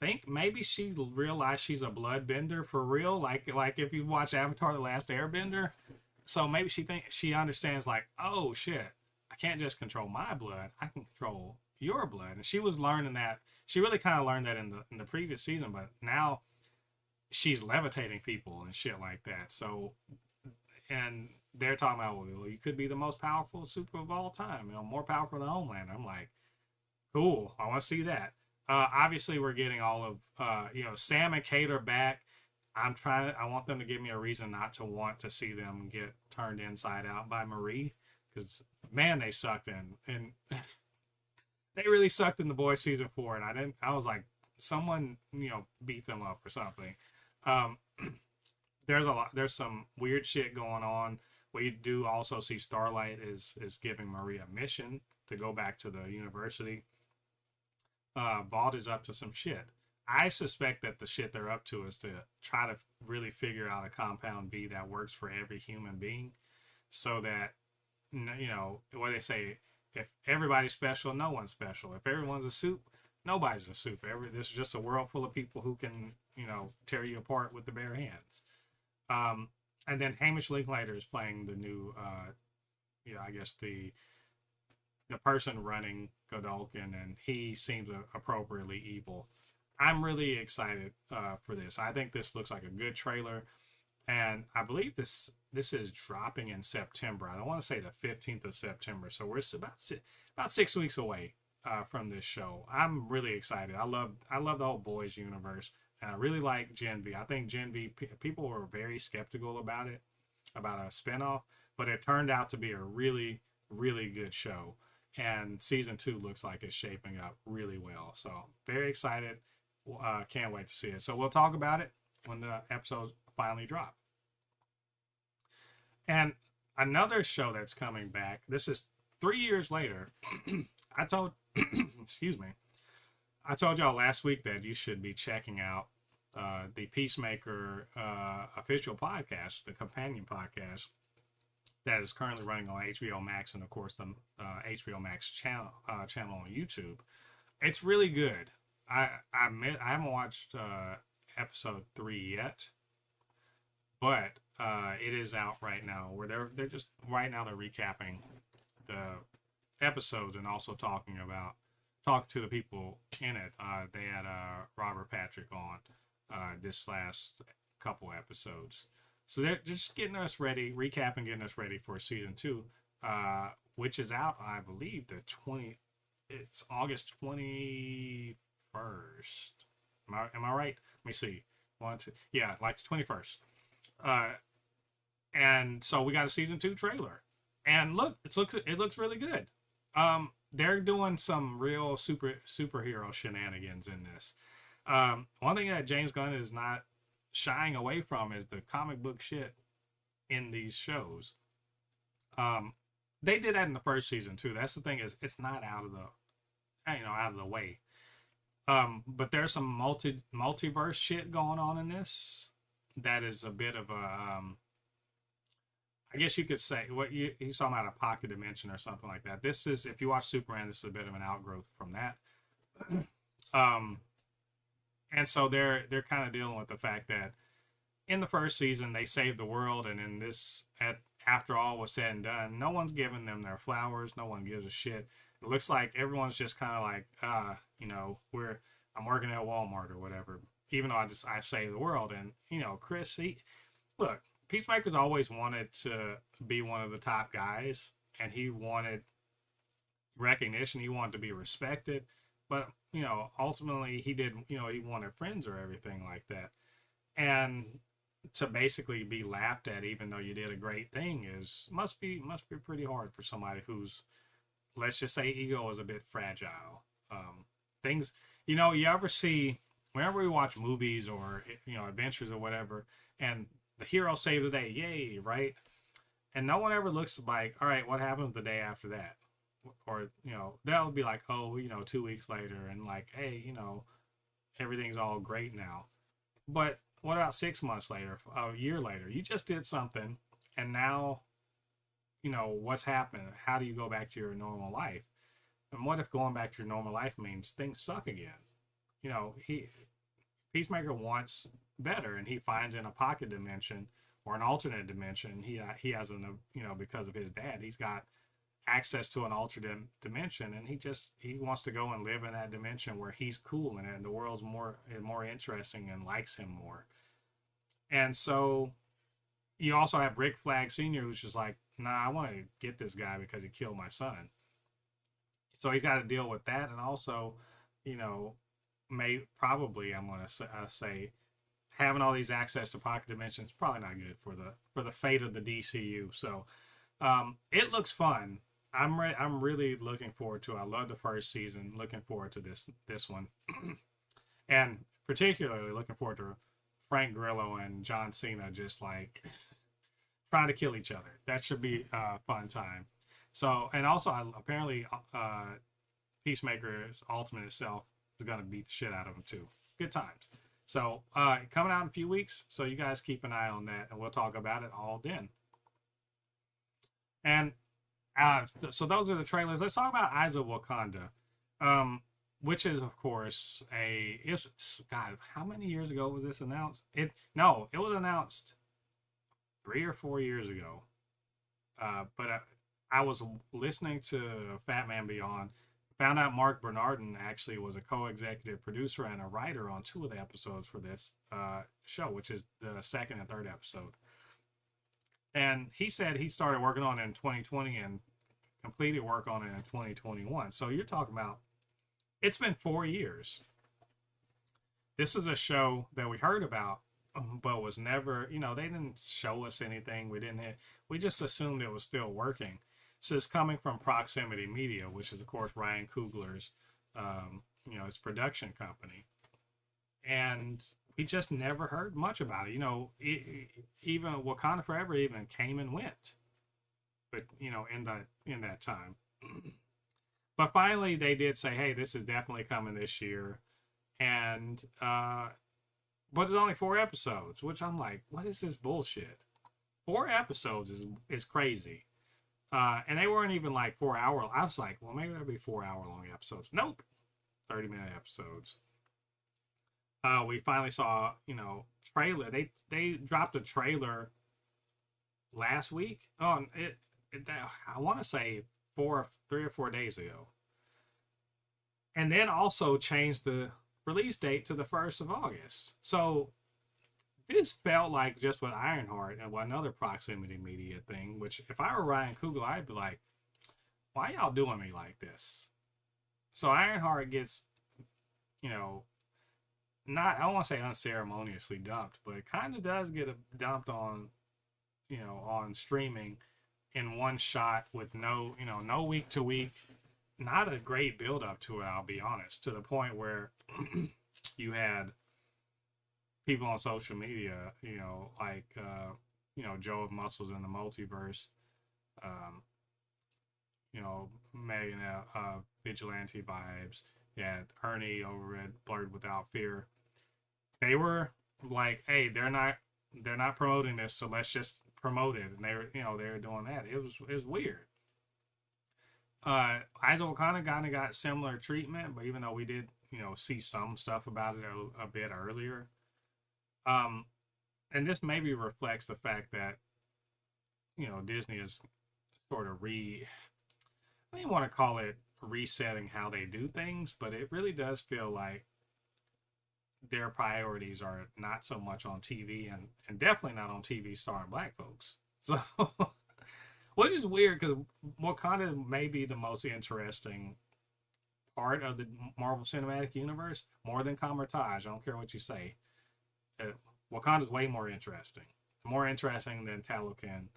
think maybe she realized she's a bloodbender for real. Like if you watch Avatar: The Last Airbender, so maybe she understands like, oh shit, I can't just control my blood. I can control your blood. And she was learning that. She really kind of learned that in the previous season, but now she's levitating people and shit like that. So, and they're talking about, well, you could be the most powerful super of all time, more powerful than Homelander. I'm like, cool, I want to see that. Obviously we're getting all of Sam and Kate are back. I want them to give me a reason not to want to see them get turned inside out by Marie, because man, they sucked and they really sucked in The Boys season 4, and I was like, someone beat them up or something. um there's some weird shit going on. We do also see Starlight is giving Marie a mission to go back to the university. Vought is up to some shit. I suspect that the shit they're up to is to try to really figure out a compound V that works for every human being, so that what they say: if everybody's special, no one's special. If everyone's a soup, nobody's a soup. This is just a world full of people who can tear you apart with the bare hands. And then Hamish Linklater is playing the new, I guess the person running Godolkin, and he seems appropriately evil. I'm really excited for this. I think this looks like a good trailer, and I believe this is dropping in September. I don't want to say the 15th of September, so we're about 6 weeks away from this show. I'm really excited. I love the whole Boys universe, and I really like Gen V. I think Gen V, people were very skeptical about a spinoff, but it turned out to be a really, really good show. And season 2 looks like it's shaping up really well. So very excited. Can't wait to see it. So we'll talk about it when the episodes finally drop. And another show that's coming back, this is 3 years later. I told excuse me, I told y'all last week that you should be checking out the Peacemaker official podcast, the companion podcast that is currently running on HBO Max, and of course the HBO Max channel on YouTube. It's really good. I admit I haven't watched episode 3 yet, but it is out right now. Where they're just right now they're recapping the episodes and also talking to the people in it. They had Robert Patrick on this last couple episodes. So they're just getting us ready, recapping, getting us ready for season 2, which is out, I believe, it's August 21st. Am I right? Let me see. Yeah, like the 21st. And so we got a season 2 trailer. And look, it looks really good. They're doing some real superhero shenanigans in this. One thing that James Gunn is not shying away from is the comic book shit in these shows. They did that in the first season too. That's the thing, is it's not out of the way. But there's some multiverse shit going on in this that is a bit of a I guess you could say he's talking about a pocket dimension or something like that. This is, if you watch Superman, this is a bit of an outgrowth from that. And so they're kind of dealing with the fact that in the first season they saved the world, and in this, after all was said and done, no one's giving them their flowers. No one gives a shit. It looks like everyone's just kind of like, I'm working at Walmart or whatever, even though I saved the world. And Chris, look, Peacemaker's always wanted to be one of the top guys, and he wanted recognition. He wanted to be respected, but ultimately he did. He wanted friends or everything like that, and to basically be laughed at even though you did a great thing is must be pretty hard for somebody who's, let's just say, ego is a bit fragile. Things, you ever see, whenever we watch movies or adventures or whatever, and the hero saved the day, yay, right? And no one ever looks like, all right, what happened the day after that? Or that would be like, oh, 2 weeks later, and like, hey, everything's all great now. But what about 6 months later, a year later? You just did something, and now, what's happened? How do you go back to your normal life? And what if going back to your normal life means things suck again? He Peacemaker wants better, and he finds in a pocket dimension or an alternate dimension. He has because of his dad, he's got access to an alternate dimension, and he wants to go and live in that dimension where he's cool in it, and the world's more interesting and likes him more. And so you also have Rick Flag Sr., who's just like, nah, I want to get this guy because he killed my son. So he's got to deal with that, and also, probably I'm going to say having all these access to pocket dimensions is probably not good for the fate of the DCU. So it looks fun. I'm really looking forward to it. I love the first season. Looking forward to this one, and particularly looking forward to Frank Grillo and John Cena just like trying to kill each other. That should be a fun time. So, and also apparently Peacemaker's Ultimate itself is going to beat the shit out of him too. Good times. So coming out in a few weeks. So you guys keep an eye on that, and we'll talk about it all then. And so those are the trailers. Let's talk about Eyes of Wakanda, which is of course God. How many years ago was this announced? It was announced 3 or 4 years ago. But I was listening to Fat Man Beyond, found out Mark Bernardin actually was a co-executive producer and a writer on 2 of the episodes for this show, which is the second and third episode. And he said he started working on it in 2020 and completed work on it in 2021. So you're talking about, it's been 4 years. This is a show that we heard about, but was never, they didn't show us anything. We just assumed it was still working. So it's coming from Proximity Media, which is of course Ryan Coogler's, his production company. And we just never heard much about it. Even Wakanda Forever even came and went, but in that time. But finally, they did say, "Hey, this is definitely coming this year," and but it's only 4 episodes, which I'm like, what is this bullshit? 4 episodes is crazy. And they weren't even like 4 hour. I was like, well, maybe there'll be 4 hour long episodes. Nope, 30-minute episodes. We finally saw, trailer. They dropped a trailer last week. Oh, I want to say 3 or 4 days ago, and then also changed the release date to the 1st of August. So this felt like just with Ironheart and another Proximity Media thing, which if I were Ryan Coogler, I'd be like, why y'all doing me like this? So Ironheart gets, not, I don't want to say unceremoniously dumped, but it kind of does get dumped on, on streaming in one shot with no week to week. Not a great build up to it, I'll be honest, to the point where you had people on social media, like, Joe of Muscles in the Multiverse, Megan, Vigilante Vibes. You had Ernie over at Blurred Without Fear. They were like, hey, they're not promoting this, so let's just promote it. And they were doing that. It was weird. Eyes of Wakanda kind of got similar treatment, but even though we did, see some stuff about it a bit earlier. And this maybe reflects the fact that, Disney is sort of I don't even want to call it resetting how they do things, but it really does feel like their priorities are not so much on TV, and definitely not on TV starring black folks. So, which is weird because Wakanda may be the most interesting part of the Marvel Cinematic Universe, more than Kamar-Taj. I don't care what you say. Wakanda's way more interesting than Talokan.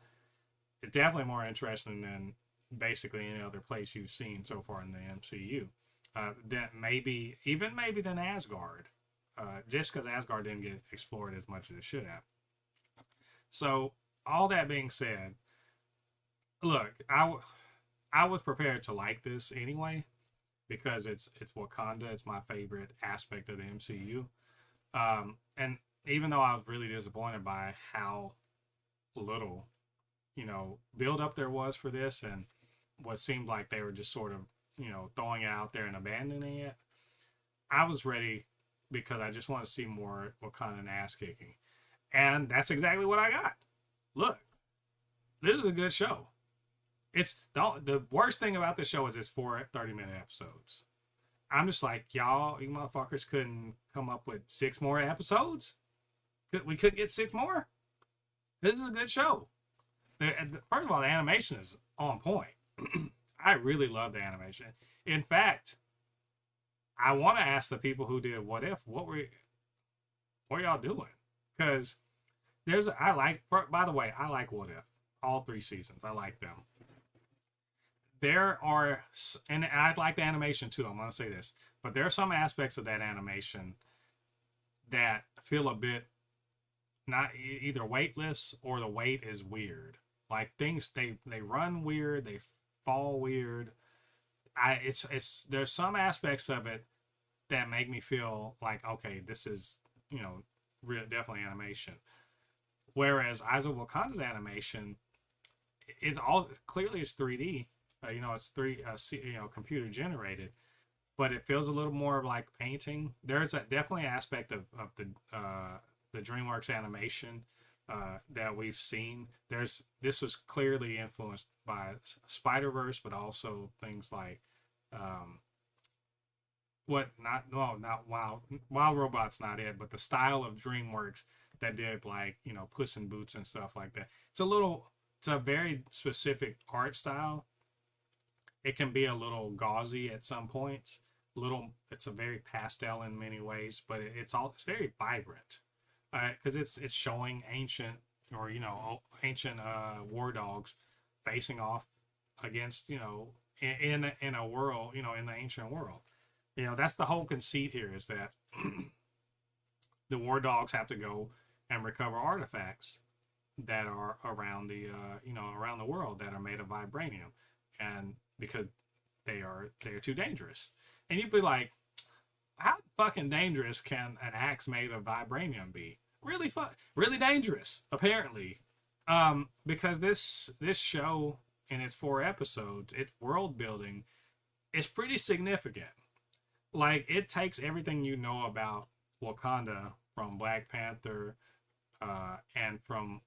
It's definitely more interesting than basically any other place you've seen so far in the MCU. That maybe than Asgard, just because Asgard didn't get explored as much as it should have. So all that being said, look, I was prepared to like this anyway because it's Wakanda. It's my favorite aspect of the MCU. And even though I was really disappointed by how little, build up there was for this, and what seemed like they were just sort of, throwing it out there and abandoning it, I was ready because I just want to see more Wakandan ass kicking. And that's exactly what I got. Look, this is a good show. It's the worst thing about this show is it's 4 30-minute episodes. I'm just like, y'all, you motherfuckers couldn't come up with 6 more episodes? We couldn't get 6 more? This is a good show. First of all, the animation is on point. I really love the animation. In fact, I want to ask the people who did What If, what were y'all doing? Because by the way, I like What If. All 3 seasons. I like them. There are, and I like the animation too, I'm going to say this, but there are some aspects of that animation that feel a bit not either weightless or the weight is weird. Like things, they run weird, they fall weird. There's some aspects of it that make me feel like, okay, this is, definitely animation. Whereas Eyes of Wakanda's animation is all clearly it's 3D. It's computer generated, but it feels a little more like painting. There's definitely an aspect of the DreamWorks animation that we've seen. This was clearly influenced by Spider-Verse, but also things like Wild Robot's not it, but the style of DreamWorks that did like Puss in Boots and stuff like that. It's a very specific art style. It can be a little gauzy at some points. It's a very pastel in many ways, but it's very vibrant because it's showing ancient war dogs facing off against in a world in the ancient world. That's the whole conceit here is that the war dogs have to go and recover artifacts that are around the around the world that are made of vibranium, and because they're too dangerous. And you'd be like, how fucking dangerous can an axe made of vibranium be? Really dangerous, apparently. Because this show in its 4 episodes, its world building is pretty significant. Like it takes everything you know about Wakanda from Black Panther and from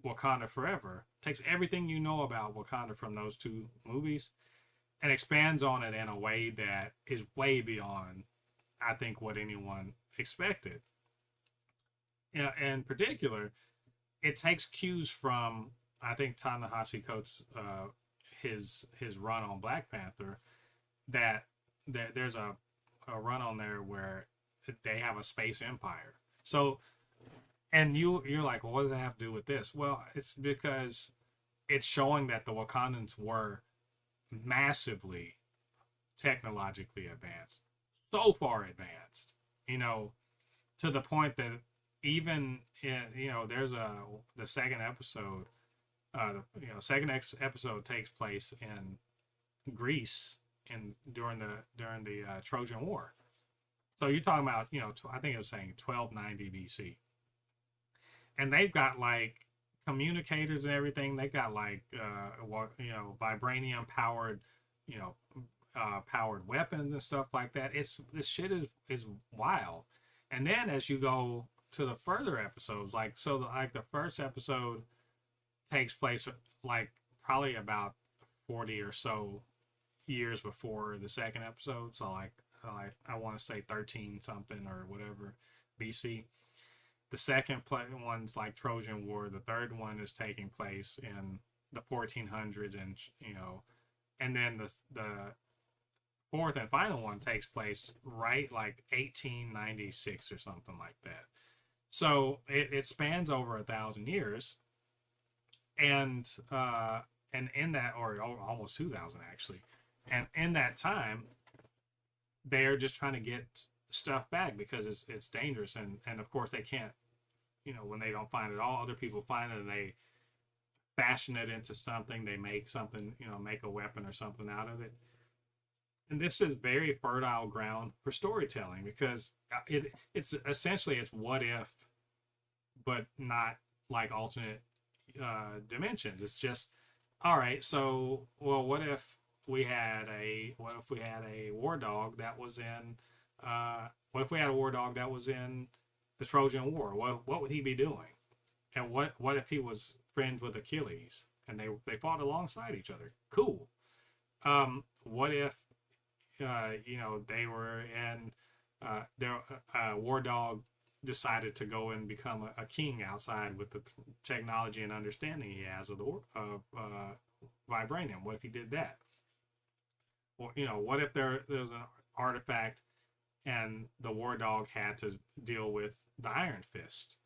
Wakanda Forever, takes everything you know about Wakanda from those 2 movies and expands on it in a way that is way beyond, I think, what anyone expected. In particular, it takes cues from, I think, Ta-Nehisi Coates' his run on Black Panther, that there's a run on there where they have a space empire. So, and you're like, well, what does that have to do with this? Well, it's because it's showing that the Wakandans were massively technologically advanced, so far advanced, to the point that even there's the second episode, episode takes place in Greece during the Trojan War. So you're talking about I think it was saying 1290 BC. And they've got like communicators and everything. They've got like vibranium powered powered weapons and stuff like that. This shit is wild. And then as you go to the further episodes, the first episode takes place like probably about 40 or so years before the second episode. So like I want to say 13 something or whatever BC. The second one's like Trojan War. The third one is taking place in the 1400s, and and then the fourth and final one takes place right like 1896 or something like that. So it spans over 1,000 years, and in that, or almost 2,000 actually, and in that time, they're just trying to get stuff back because it's dangerous, and of course they can't, when they don't find it all, other people find it and they fashion it into something. They make something, make a weapon or something out of it. And this is very fertile ground for storytelling because it's essentially it's what if, but not like alternate dimensions. It's just, all right. So, well, what if we had a war dog that was in what if we had a war dog that was in the Trojan War? What would he be doing? And what if he was friends with Achilles and they fought alongside each other? Cool. What if they were in their war dog decided to go and become a king outside with the technology and understanding he has of vibranium? What if he did that? Or what if there's an artifact and the war dog had to deal with the Iron Fist?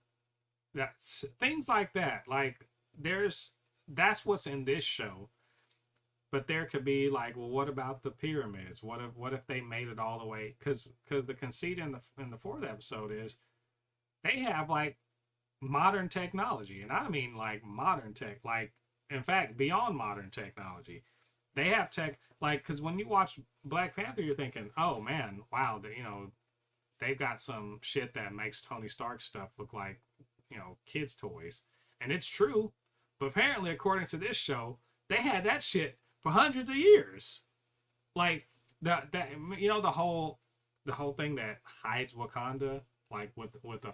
That's things like that. Like that's what's in this show. But there could be like, well, what about the pyramids? What if they made it all the way? Because the conceit in the fourth episode is they have like modern technology, and I mean like modern tech, like in fact beyond modern technology. They have tech like, because when you watch Black Panther, you're thinking, oh man, wow, they've got some shit that makes Tony Stark stuff look like kids' toys, and it's true. But apparently, according to this show, they had that shit for hundreds of years. Like the whole thing that hides Wakanda, like with a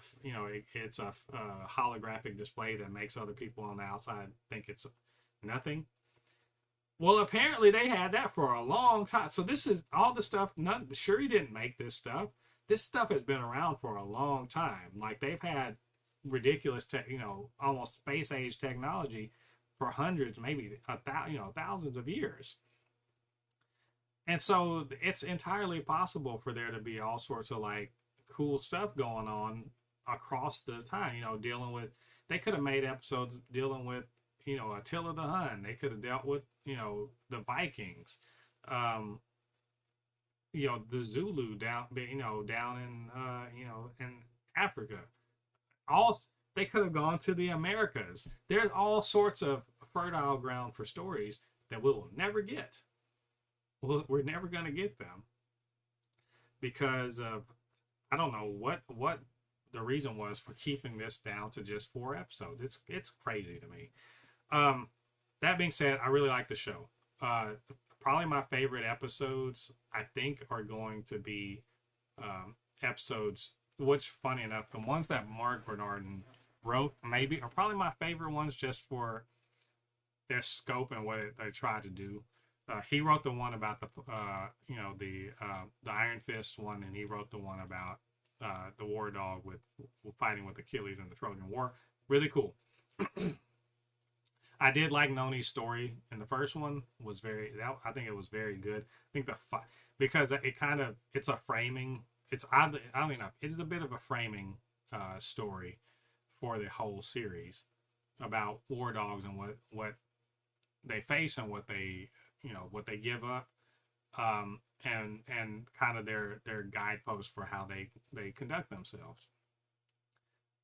it's a holographic display that makes other people on the outside think it's nothing. Well, apparently they had that for a long time. So this is all the stuff. Shuri didn't make this stuff. This stuff has been around for a long time. Like they've had ridiculous almost space age technology for hundreds, maybe thousands of years. And so it's entirely possible for there to be all sorts of like cool stuff going on across the time, they could have made episodes dealing with, Attila the Hun. They could have dealt with, the Vikings, the Zulu down in Africa. They could have gone to the Americas. There's all sorts of fertile ground for stories that we will never get. We're never going to get them because of, I don't know what the reason was for keeping this down to just 4 episodes. It's crazy to me. That being said, I really like the show. Probably my favorite episodes, I think, are going to be episodes, which, funny enough, the ones that Mark Bernardin wrote maybe are probably my favorite ones just for their scope and what they tried to do. He wrote the one about the Iron Fist one, and he wrote the one about the War Dog with fighting with Achilles in the Trojan War. Really cool. I did like Noni's story in the first one. I think it was very good. I think because it's a framing. It's oddly enough, it is a bit of a framing story for the whole series about war dogs and what they face and what they give up, and kind of their guideposts for how they conduct themselves.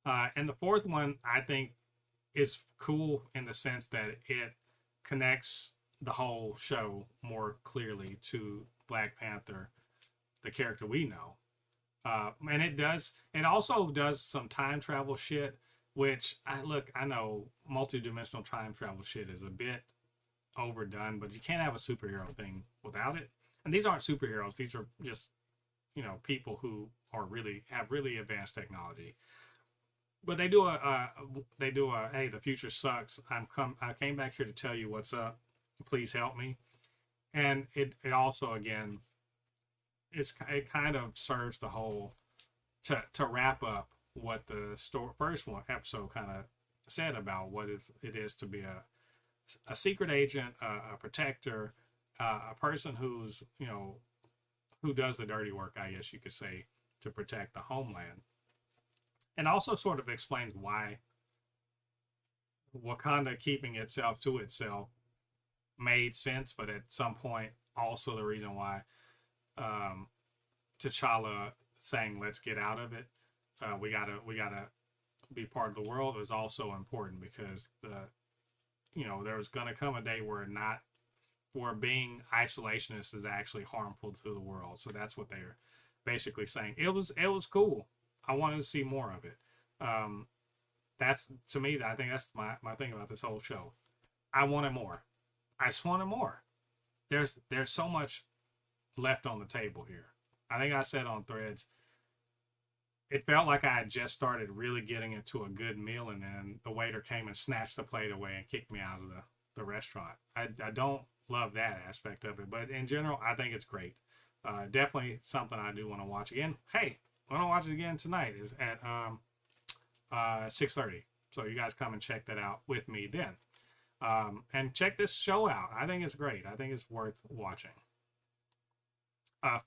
And the fourth one, I think, is cool in the sense that it connects the whole show more clearly to Black Panther, the character we know. And it also does some time travel shit, which I know multidimensional time travel shit is a bit overdone, but you can't have a superhero thing without it. And these aren't superheroes; these are just people who have really advanced technology. But they do a hey, the future sucks. I came back here to tell you what's up. Please help me. And it also, again, it kind of serves the whole to wrap up what the first one episode kind of said about what it is to be a secret agent, a protector, a person who's who does the dirty work, I guess you could say, to protect the homeland, and also sort of explains why Wakanda keeping itself to itself made sense, but at some point also the reason why um, T'Challa saying let's get out of it, we gotta be part of the world is also important because there's gonna come a day where not where being isolationist is actually harmful to the world. So that's what they're basically saying. It was cool. I wanted to see more of it. Um, that's to me. I think that's my thing about this whole show. I wanted more. I just wanted more. There's so much left on the table here. I think I said on Threads, it felt like I had just started really getting into a good meal, and then the waiter came and snatched the plate away and kicked me out of the restaurant. I don't love that aspect of it, but in general, I think it's great. Definitely something I do want to watch again. Hey, I want to watch it again tonight. Is at 6:30. So you guys come and check that out with me then. And check this show out. I think it's great. I think it's worth watching.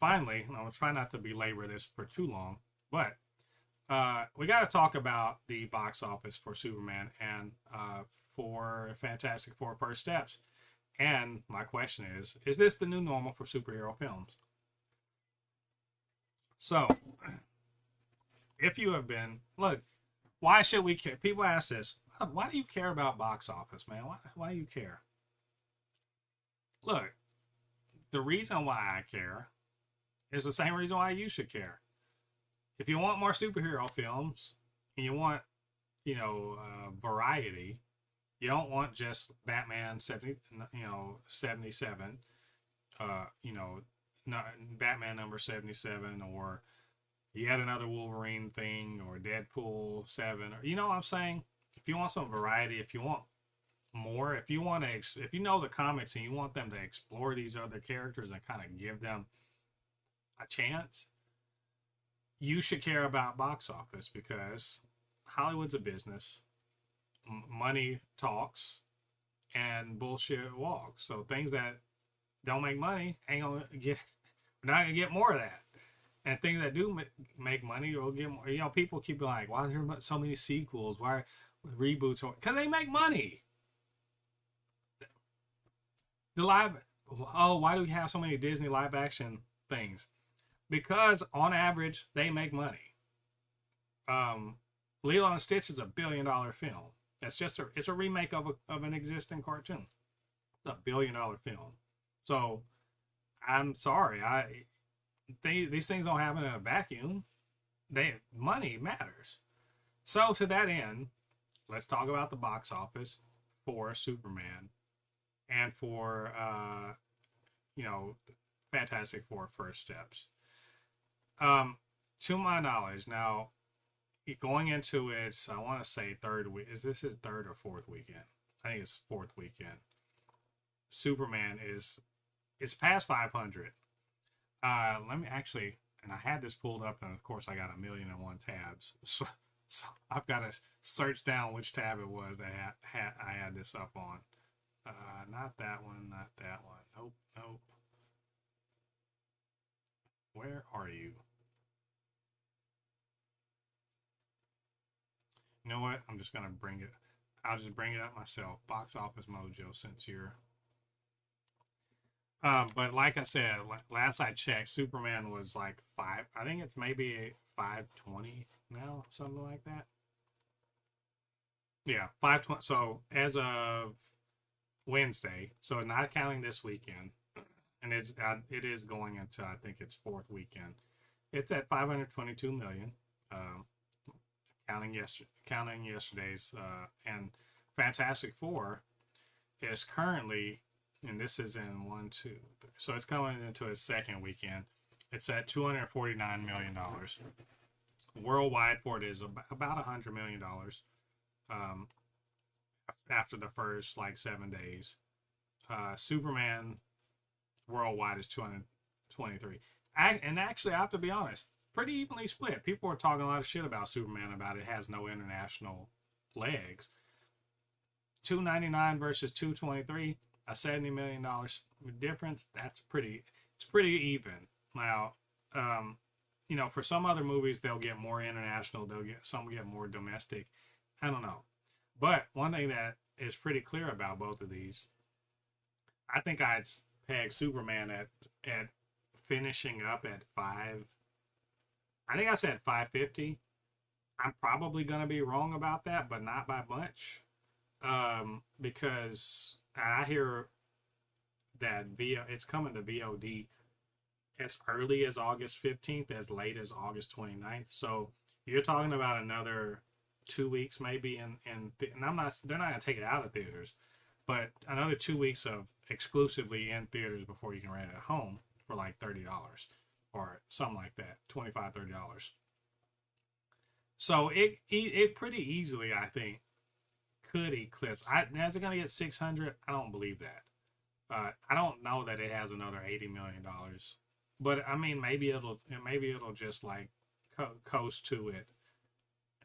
Finally, I'm going to try not to belabor this for too long, but we got to talk about the box office for Superman and for Fantastic Four First Steps. And my question is this the new normal for superhero films? So, if you have been, look, why should we care? People ask this, why do you care about box office, man? Why do you care? Look, the reason why I care is the same reason why you should care. If you want more superhero films and you want, variety, you don't want just Batman 77, Batman number 77, or yet another Wolverine thing, or Deadpool 7, or you know what I'm saying? If you want some variety, if you want more, if you want to, if you know the comics and you want them to explore these other characters and kind of give them a chance, you should care about box office because Hollywood's a business. Money talks and bullshit walks. So things that don't make money ain't gonna get. We're not gonna get more of that. And things that do make money will get more. People keep like, why are there so many sequels? Why reboots? Because they make money. Why do we have so many Disney live action things? Because on average they make money. Lilo and Stitch is $1 billion film. That's just it's a remake of an existing cartoon. It's $1 billion film. So I'm sorry, these things don't happen in a vacuum. Money matters. So to that end, let's talk about the box office for Superman and for Fantastic Four First Steps. To my knowledge, now going into its, I want to say third week. Is this his third or fourth weekend? I think it's fourth weekend. Superman it's past 500. Let me actually, and I had this pulled up, and of course I got 1,000,001 tabs. So I've got to search down which tab it was that I had this up on. Not that one, not that one. Nope. Where are you? You know what? I'm just going to I'll just bring it up myself. Box Office Mojo, since you're. But like I said, last I checked, Superman was like I think it's maybe 520 now, something like that. Yeah, 520. So as of Wednesday, so not counting this weekend, and it is going into, I think it's fourth weekend. It's at 522 million. Counting yesterday's, and Fantastic Four is currently, and this is in 1, 2, 3, so it's coming into its second weekend. It's at $249 million. Worldwide for it is about $100 million. After the first 7 days, Superman worldwide is 223. And actually, I have to be honest, pretty evenly split. People were talking a lot of shit about Superman about it has no international legs. 299 versus 223, a $70 million difference. That's pretty. It's pretty even. Now, um, for some other movies they'll get more international. They'll get some get more domestic. I don't know, but one thing that is pretty clear about both of these, I think I'd peg Superman at finishing up at five. I think I said 550. I'm probably gonna be wrong about that, but not by much. Because I hear that it's coming to VOD as early as August 15th, as late as August 29th. So you're talking about another 2 weeks maybe, and they're not gonna take it out of theaters, but another 2 weeks of exclusively in theaters before you can rent it at home for like $30 or something like that, $25-$30. So it pretty easily, I think, could eclipse. Is it gonna get 600? I don't believe that. I don't know that it has another $80 million, but I mean maybe it'll just like coast to it,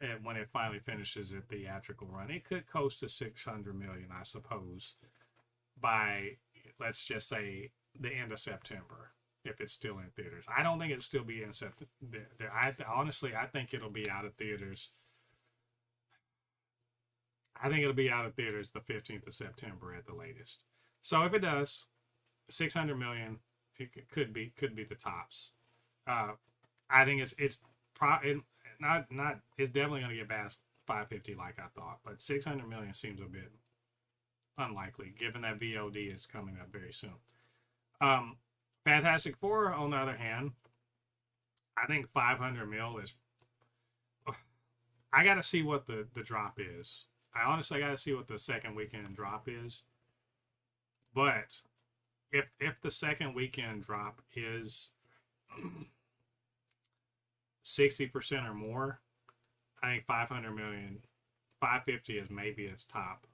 and when it finally finishes its theatrical run, it could coast to 600 million, I suppose, by, let's just say, the end of September, if it's still in theaters. I don't think it'll still be in September. I think it'll be out of theaters. I think it'll be out of theaters the 15th of September at the latest. So if it does, 600 million, it could be the tops. I think it's definitely going to get past 550 like I thought, but 600 million seems a bit unlikely given that VOD is coming up very soon. Fantastic Four, on the other hand, I think 500 mil is. I got to see what the drop is. I honestly got to see what the second weekend drop is. But if the second weekend drop is 60% or more, I think 500 million, 550 is maybe its top.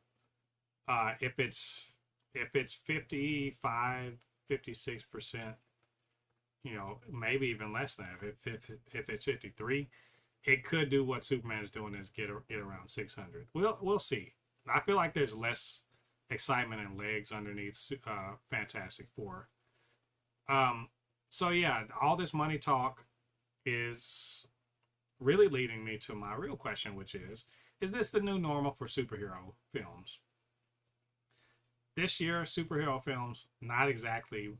If it's 55, 56%, maybe even less than that. If it's 53, it could do what Superman is doing, is get around 600. We'll see. I feel like there's less excitement and legs underneath Fantastic Four. So yeah, all this money talk is really leading me to my real question, which is this the new normal for superhero films? This year, superhero films, not exactly,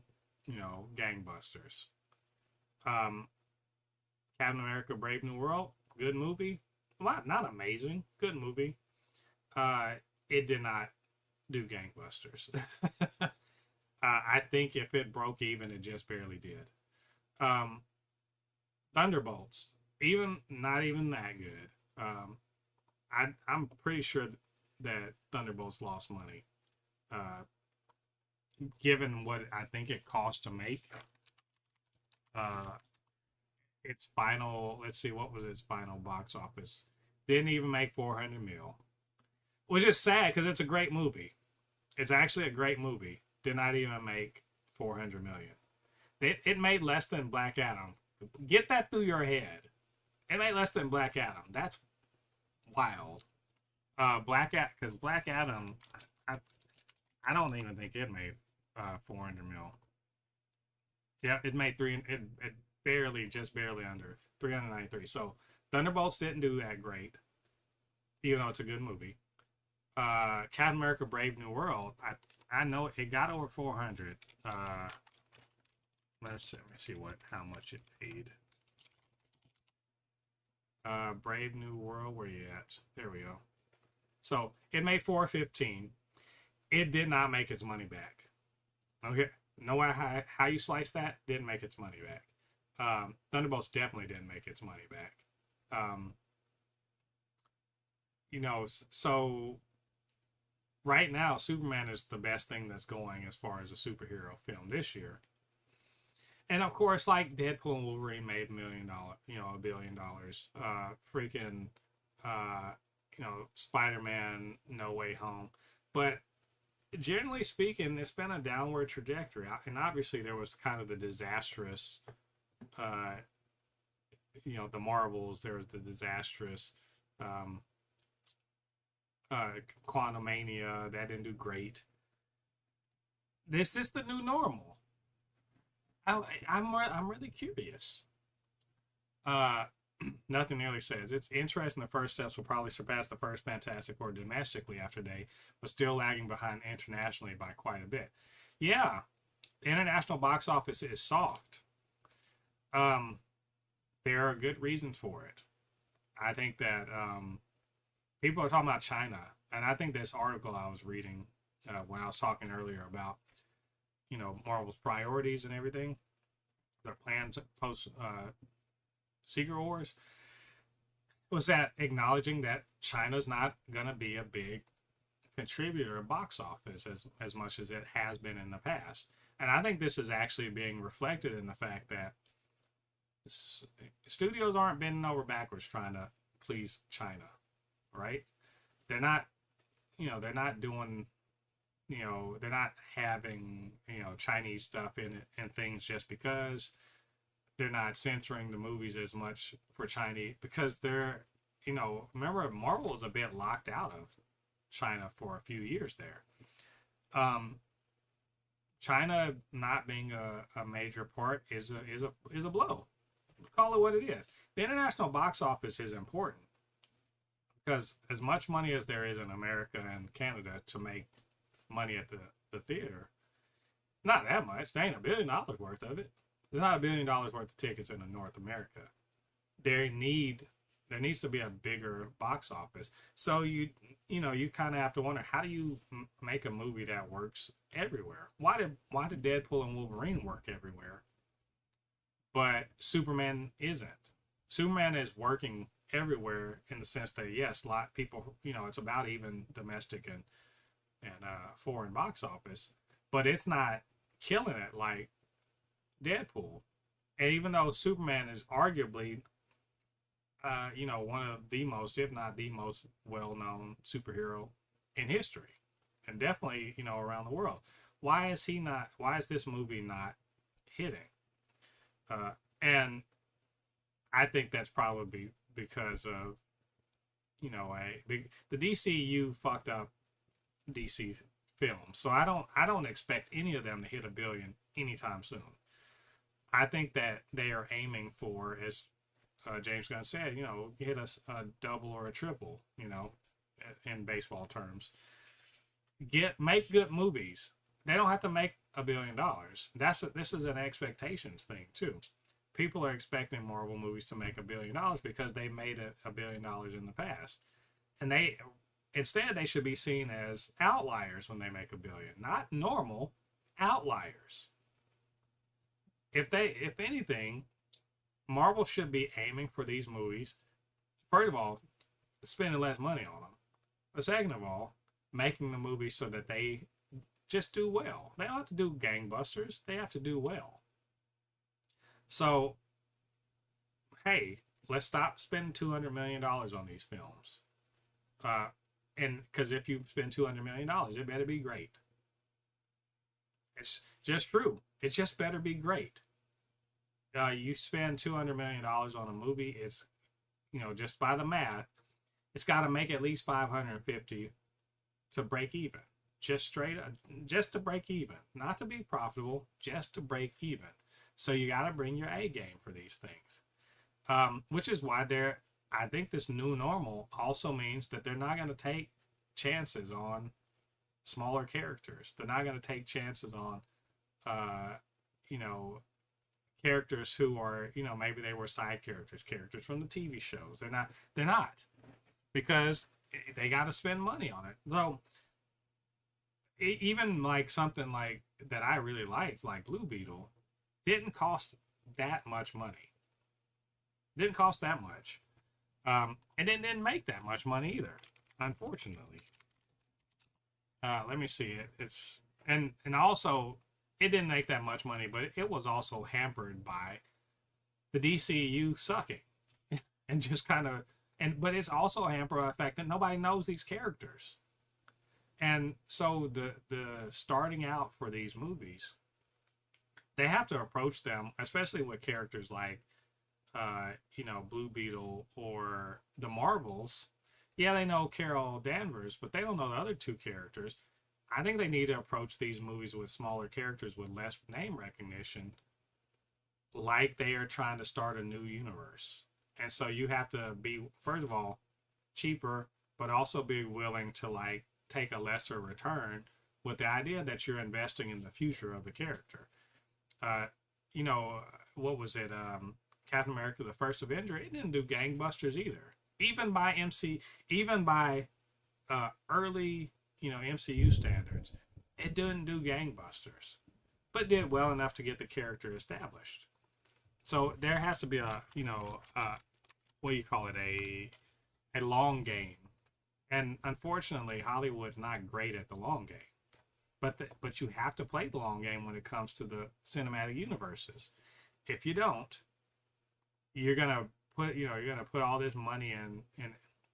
gangbusters. Captain America: Brave New World, good movie. Not amazing, good movie. It did not do gangbusters. I think if it broke even, it just barely did. Thunderbolts, not even that good. I'm pretty sure that Thunderbolts lost money, given what I think it cost to make. Its final, let's see, what was its final box office? Didn't even make 400 mil, which is sad because it's a great movie. It's actually a great movie. Did not even make 400 million. It made less than Black Adam. Get that through your head. It made less than Black Adam. That's wild. Because Black Adam, I don't even think it made 400 mil. Yeah, it made just barely under 393. So Thunderbolts didn't do that great, even though it's a good movie. Captain America: Brave New World, I know it got over 400. Let me see how much it made. Brave New World, where you at? There we go. So it made 415. It did not make its money back. Okay, no matter how you slice that, didn't make its money back. Thunderbolts definitely didn't make its money back. So right now, Superman is the best thing that's going as far as a superhero film this year. And of course, like Deadpool and Wolverine made $1 million, $1 billion. Freaking, Spider-Man: No Way Home. But generally speaking, it's been a downward trajectory. And obviously, there was kind of the disastrous uh, the Marvels. There's the disastrous um, Quantumania that didn't do great. This is the new normal. I'm really curious. Uh, Nothing nearly says it's interesting. The first steps will probably surpass the first Fantastic Four domestically after day, but still lagging behind internationally by quite a bit. Yeah, the international box office is soft. Um, there are good reasons for it. I think that people are talking about China, and I think this article I was reading when I was talking earlier about Marvel's priorities and everything, their plans post Secret Wars, was that acknowledging that China's not gonna be a big contributor of box office as much as it has been in the past. And I think this is actually being reflected in the fact that studios aren't bending over backwards trying to please China, right? They're not, they're not doing, they're not having, Chinese stuff in it and things just because. They're not censoring the movies as much for Chinese because they're, remember Marvel was a bit locked out of China for a few years there. China not being a major part is a blow. Call it what it is. The international box office is important because as much money as there is in America and Canada to make money at the theater, not that much. There ain't $1 billion worth of it. There's not $1 billion worth of tickets in North America. There needs to be a bigger box office. So you kind of have to wonder, how do you make a movie that works everywhere? Why did Deadpool and Wolverine work everywhere, but Superman isn't? Superman is working everywhere in the sense that yes, a lot of people, it's about even domestic and foreign box office, but it's not killing it like Deadpool. And even though Superman is arguably one of the most, if not the most well-known superhero in history, and definitely around the world, why is this movie not hitting? And I think that's probably because of the DCU fucked up DC films. So I don't expect any of them to hit $1 billion anytime soon. I think that they are aiming for, as James Gunn said, hit a double or a triple, in baseball terms. Make good movies. They don't have to make $1 billion. This is an expectations thing too. People are expecting Marvel movies to make $1 billion because they made $1 billion in the past, and instead they should be seen as outliers when they make $1 billion, not normal outliers. If anything, Marvel should be aiming for these movies, first of all, spending less money on them. But second of all, making the movies so that they just do well. They don't have to do gangbusters. They have to do well. So, hey, let's stop spending $200 million on these films. And because if you spend $200 million, it better be great. It's just true. It just better be great. You spend $200 million on a movie, it's, just by the math, it's got to make at least 550 to break even. Just to break even. Not to be profitable, just to break even. So you got to bring your A game for these things. Which is why I think this new normal also means that they're not going to take chances on smaller characters. They're not going to take chances on, characters who are, maybe they were side characters from the TV shows. They're not because they got to spend money on it. So even like something like that I really liked, like Blue Beetle, didn't cost that much money. Didn't cost that much. And it didn't make that much money either, unfortunately. Let me see it. It's and also it didn't make that much money, but it was also hampered by the DCU sucking and just kind of but it's also hampered by the fact that nobody knows these characters. And so the starting out for these movies they have to approach them, especially with characters like Blue Beetle or the Marvels. Yeah, they know Carol Danvers, but they don't know the other two characters. I think they need to approach these movies with smaller characters with less name recognition, like they are trying to start a new universe. And so you have to be, first of all, cheaper, but also be willing to like take a lesser return with the idea that you're investing in the future of the character. Uh, you know, what was it? Captain America: The First Avenger. It didn't do gangbusters either, even by early MCU standards. It didn't do gangbusters, but did well enough to get the character established. So there has to be what do you call it, a long game, and unfortunately, Hollywood's not great at the long game. But you have to play the long game when it comes to the cinematic universes. If you don't, you're gonna put all this money in.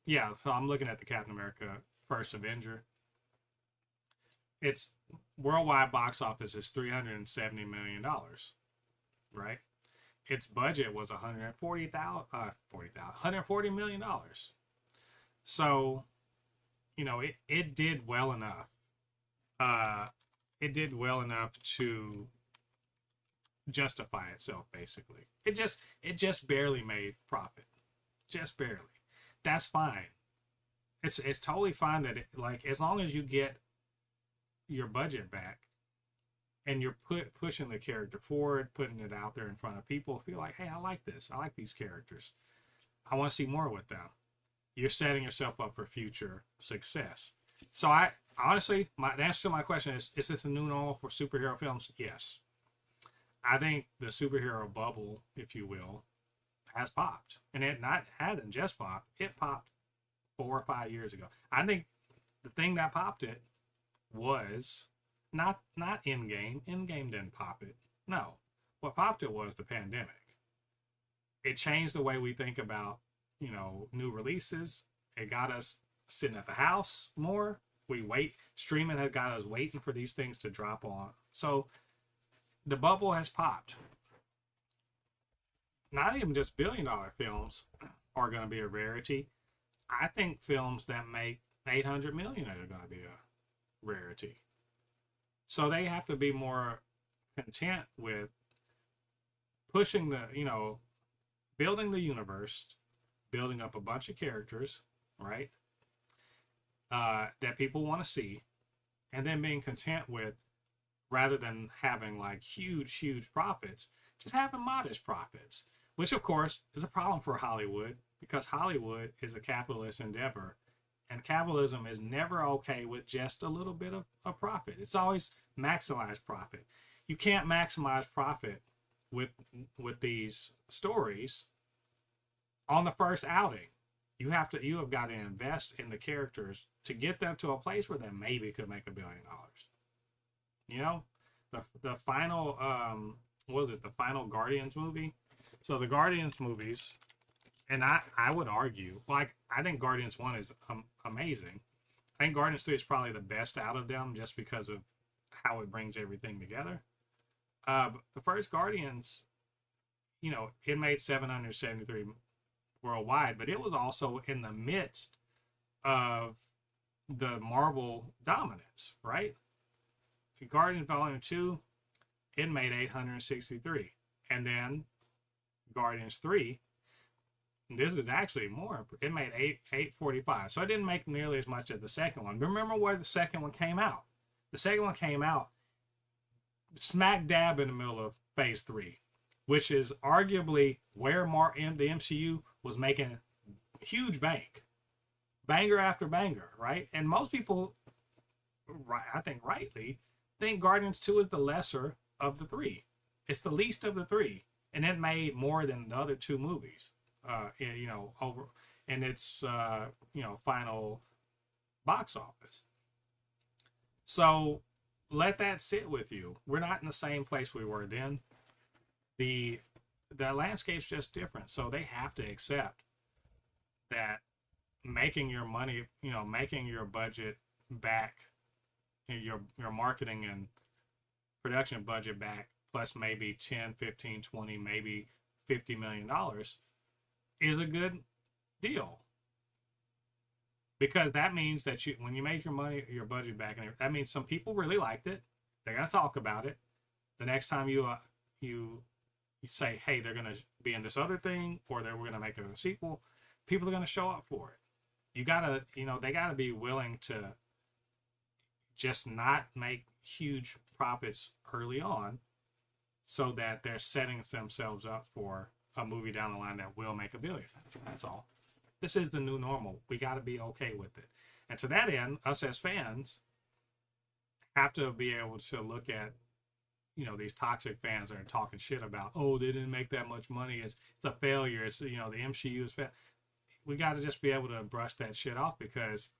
Yeah, so I'm looking at the Captain America First Avenger. Its worldwide box office is $370 million, right? Its budget was 140 million dollars. So, it did well enough. Uh, it did well enough to justify itself. Basically, it just barely made profit, just barely. That's fine. It's totally fine that like as long as you get your budget back and you're pushing the character forward, putting it out there in front of people, feel like, hey, I like this. I like these characters. I want to see more with them. You're setting yourself up for future success. So I honestly, the answer to my question is this a new normal for superhero films? Yes. I think the superhero bubble, if you will, has popped. And it hadn't just popped. It popped 4 or 5 years ago. I think the thing that popped it was not Endgame. Endgame didn't pop it. No. What popped it was the pandemic. It changed the way we think about, new releases. It got us sitting at the house more. Streaming has got us waiting for these things to drop on. So the bubble has popped. Not even just billion-dollar films are going to be a rarity. I think films that make 800 million are going to be a rarity. So they have to be more content with pushing building the universe, building up a bunch of characters, right? That people want to see, and then being content with, rather than having like huge profits, just having modest profits, which of course is a problem for Hollywood because Hollywood is a capitalist endeavor, and capitalism is never okay with just a little bit of a profit. It's always maximize profit. You can't maximize profit with these stories on the first outing. You have got to invest in the characters to get them to a place where they maybe could make $1 billion. The final what was it, the final Guardians movie? So the Guardians movies, and I would argue, like, I think Guardians 1 is amazing. I think Guardians 3 is probably the best out of them just because of how it brings everything together. But the first Guardians, it made 773 worldwide, but it was also in the midst of the Marvel dominance, right? Guardians Volume 2, it made 863. And then Guardians 3, this is actually more, it made 845. So it didn't make nearly as much as the second one. But remember where the second one came out? The second one came out smack dab in the middle of Phase 3, which is arguably where the MCU was making huge banger after banger, right? And most people, I think rightly, think Guardians 2 is the lesser of the three. It's the least of the three, and it made more than the other two movies. Over in its final box office. So let that sit with you. We're not in the same place we were then. The landscape's just different, so they have to accept that making your money, making your budget back, your marketing and production budget back plus maybe 10, 15, 20, maybe $50 million is a good deal, because that means that you, when you make your money, your budget back, and that means some people really liked it. They're gonna talk about it. The next time you say, hey, they're gonna be in this other thing, or we're gonna make a sequel, people are gonna show up for it. You gotta, they gotta be willing to just not make huge profits early on, so that they're setting themselves up for a movie down the line that will make $1 billion. That's all. This is the new normal. We got to be okay with it. And to that end, us as fans have to be able to look at, these toxic fans that are talking shit about, oh, they didn't make that much money. It's a failure. It's, the MCU is we got to just be able to brush that shit off, because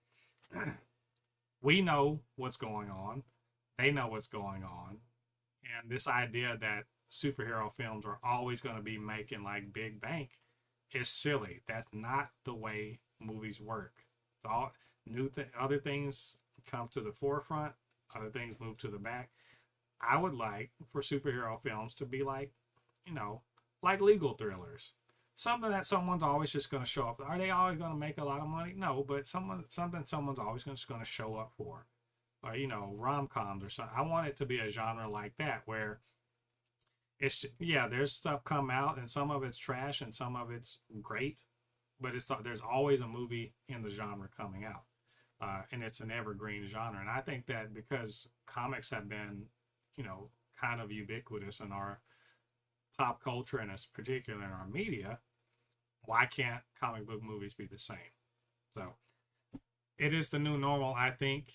we know what's going on. They know what's going on. And this idea that superhero films are always going to be making like big bank is silly. That's not the way movies work. It's all other things come to the forefront, other things move to the back. I would like for superhero films to be like, like legal thrillers. Something that someone's always just going to show up. Are they always going to make a lot of money? No, but something someone's always just going to show up for. Or, rom-coms or something. I want it to be a genre like that, where it's, there's stuff come out and some of it's trash and some of it's great, but there's always a movie in the genre coming out, and it's an evergreen genre. And I think that because comics have been, kind of ubiquitous in our pop culture, and it's particularly in our media, why can't comic book movies be the same? So it is the new normal, I think,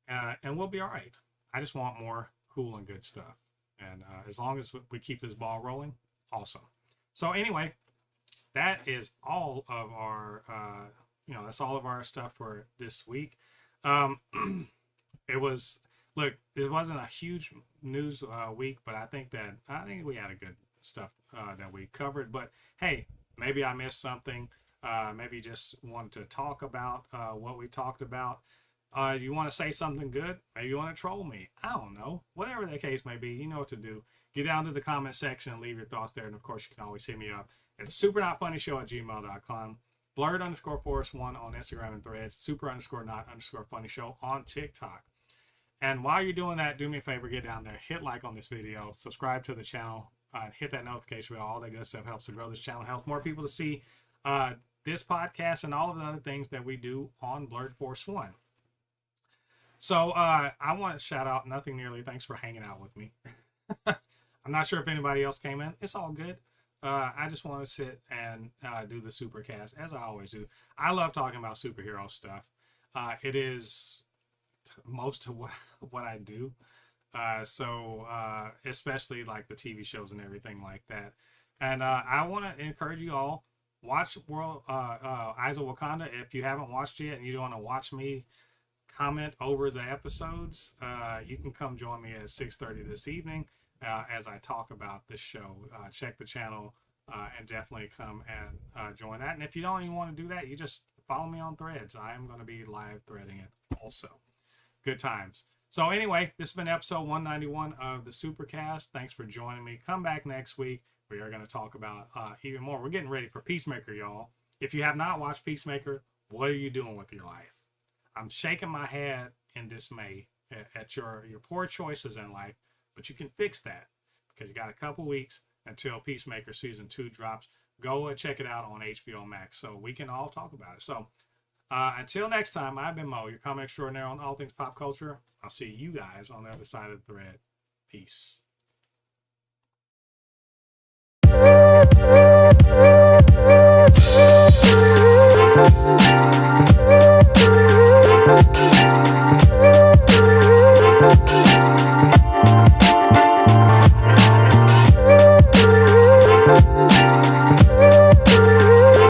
and we'll be all right. I just want more cool and good stuff. And as long as we keep this ball rolling, awesome. So anyway, that is all of our, that's all of our stuff for this week. It wasn't a huge news week, but I think we had a good stuff that we covered. But hey, maybe I missed something. Maybe just wanted to talk about what we talked about. You want to say something good? Maybe you want to troll me. I don't know. Whatever the case may be, you know what to do. Get down to the comment section and leave your thoughts there. And of course, you can always hit me up at supernotfunnyshow@gmail.com. Blurred_Forest1 on Instagram and Threads. Super_not_funny show on TikTok. And while you're doing that, do me a favor, get down there, hit like on this video, subscribe to the channel, hit that notification bell. All that good stuff helps to grow this channel, helps more people to see this podcast and all of the other things that we do on Blurred Force 1. So I want to shout out Nothing Nearly. Thanks for hanging out with me. I'm not sure if anybody else came in. It's all good. I just want to sit and do the Supercast, as I always do. I love talking about superhero stuff. It is most of what I do. So especially like the TV shows and everything like that. And I want to encourage you all, watch Eyes of Wakanda. If you haven't watched it and you don't want to watch me comment over the episodes, you can come join me at 6:30 this evening as I talk about this show. Check the channel and definitely come and join that. And if you don't even want to do that, you just follow me on Threads. I am going to be live threading it also. Good times. So anyway, this has been episode 191 of the Supercast. Thanks for joining me. Come back next week. We are going to talk about even more. We're getting ready for Peacemaker, y'all. If you have not watched Peacemaker, what are you doing with your life? I'm shaking my head in dismay at your poor choices in life, but you can fix that, because you got a couple weeks until Peacemaker season 2 drops. Go and check it out on HBO Max so we can all talk about it. So until next time, I've been Mo, your comic extraordinaire on all things pop culture. I'll see you guys on the other side of the thread. Peace.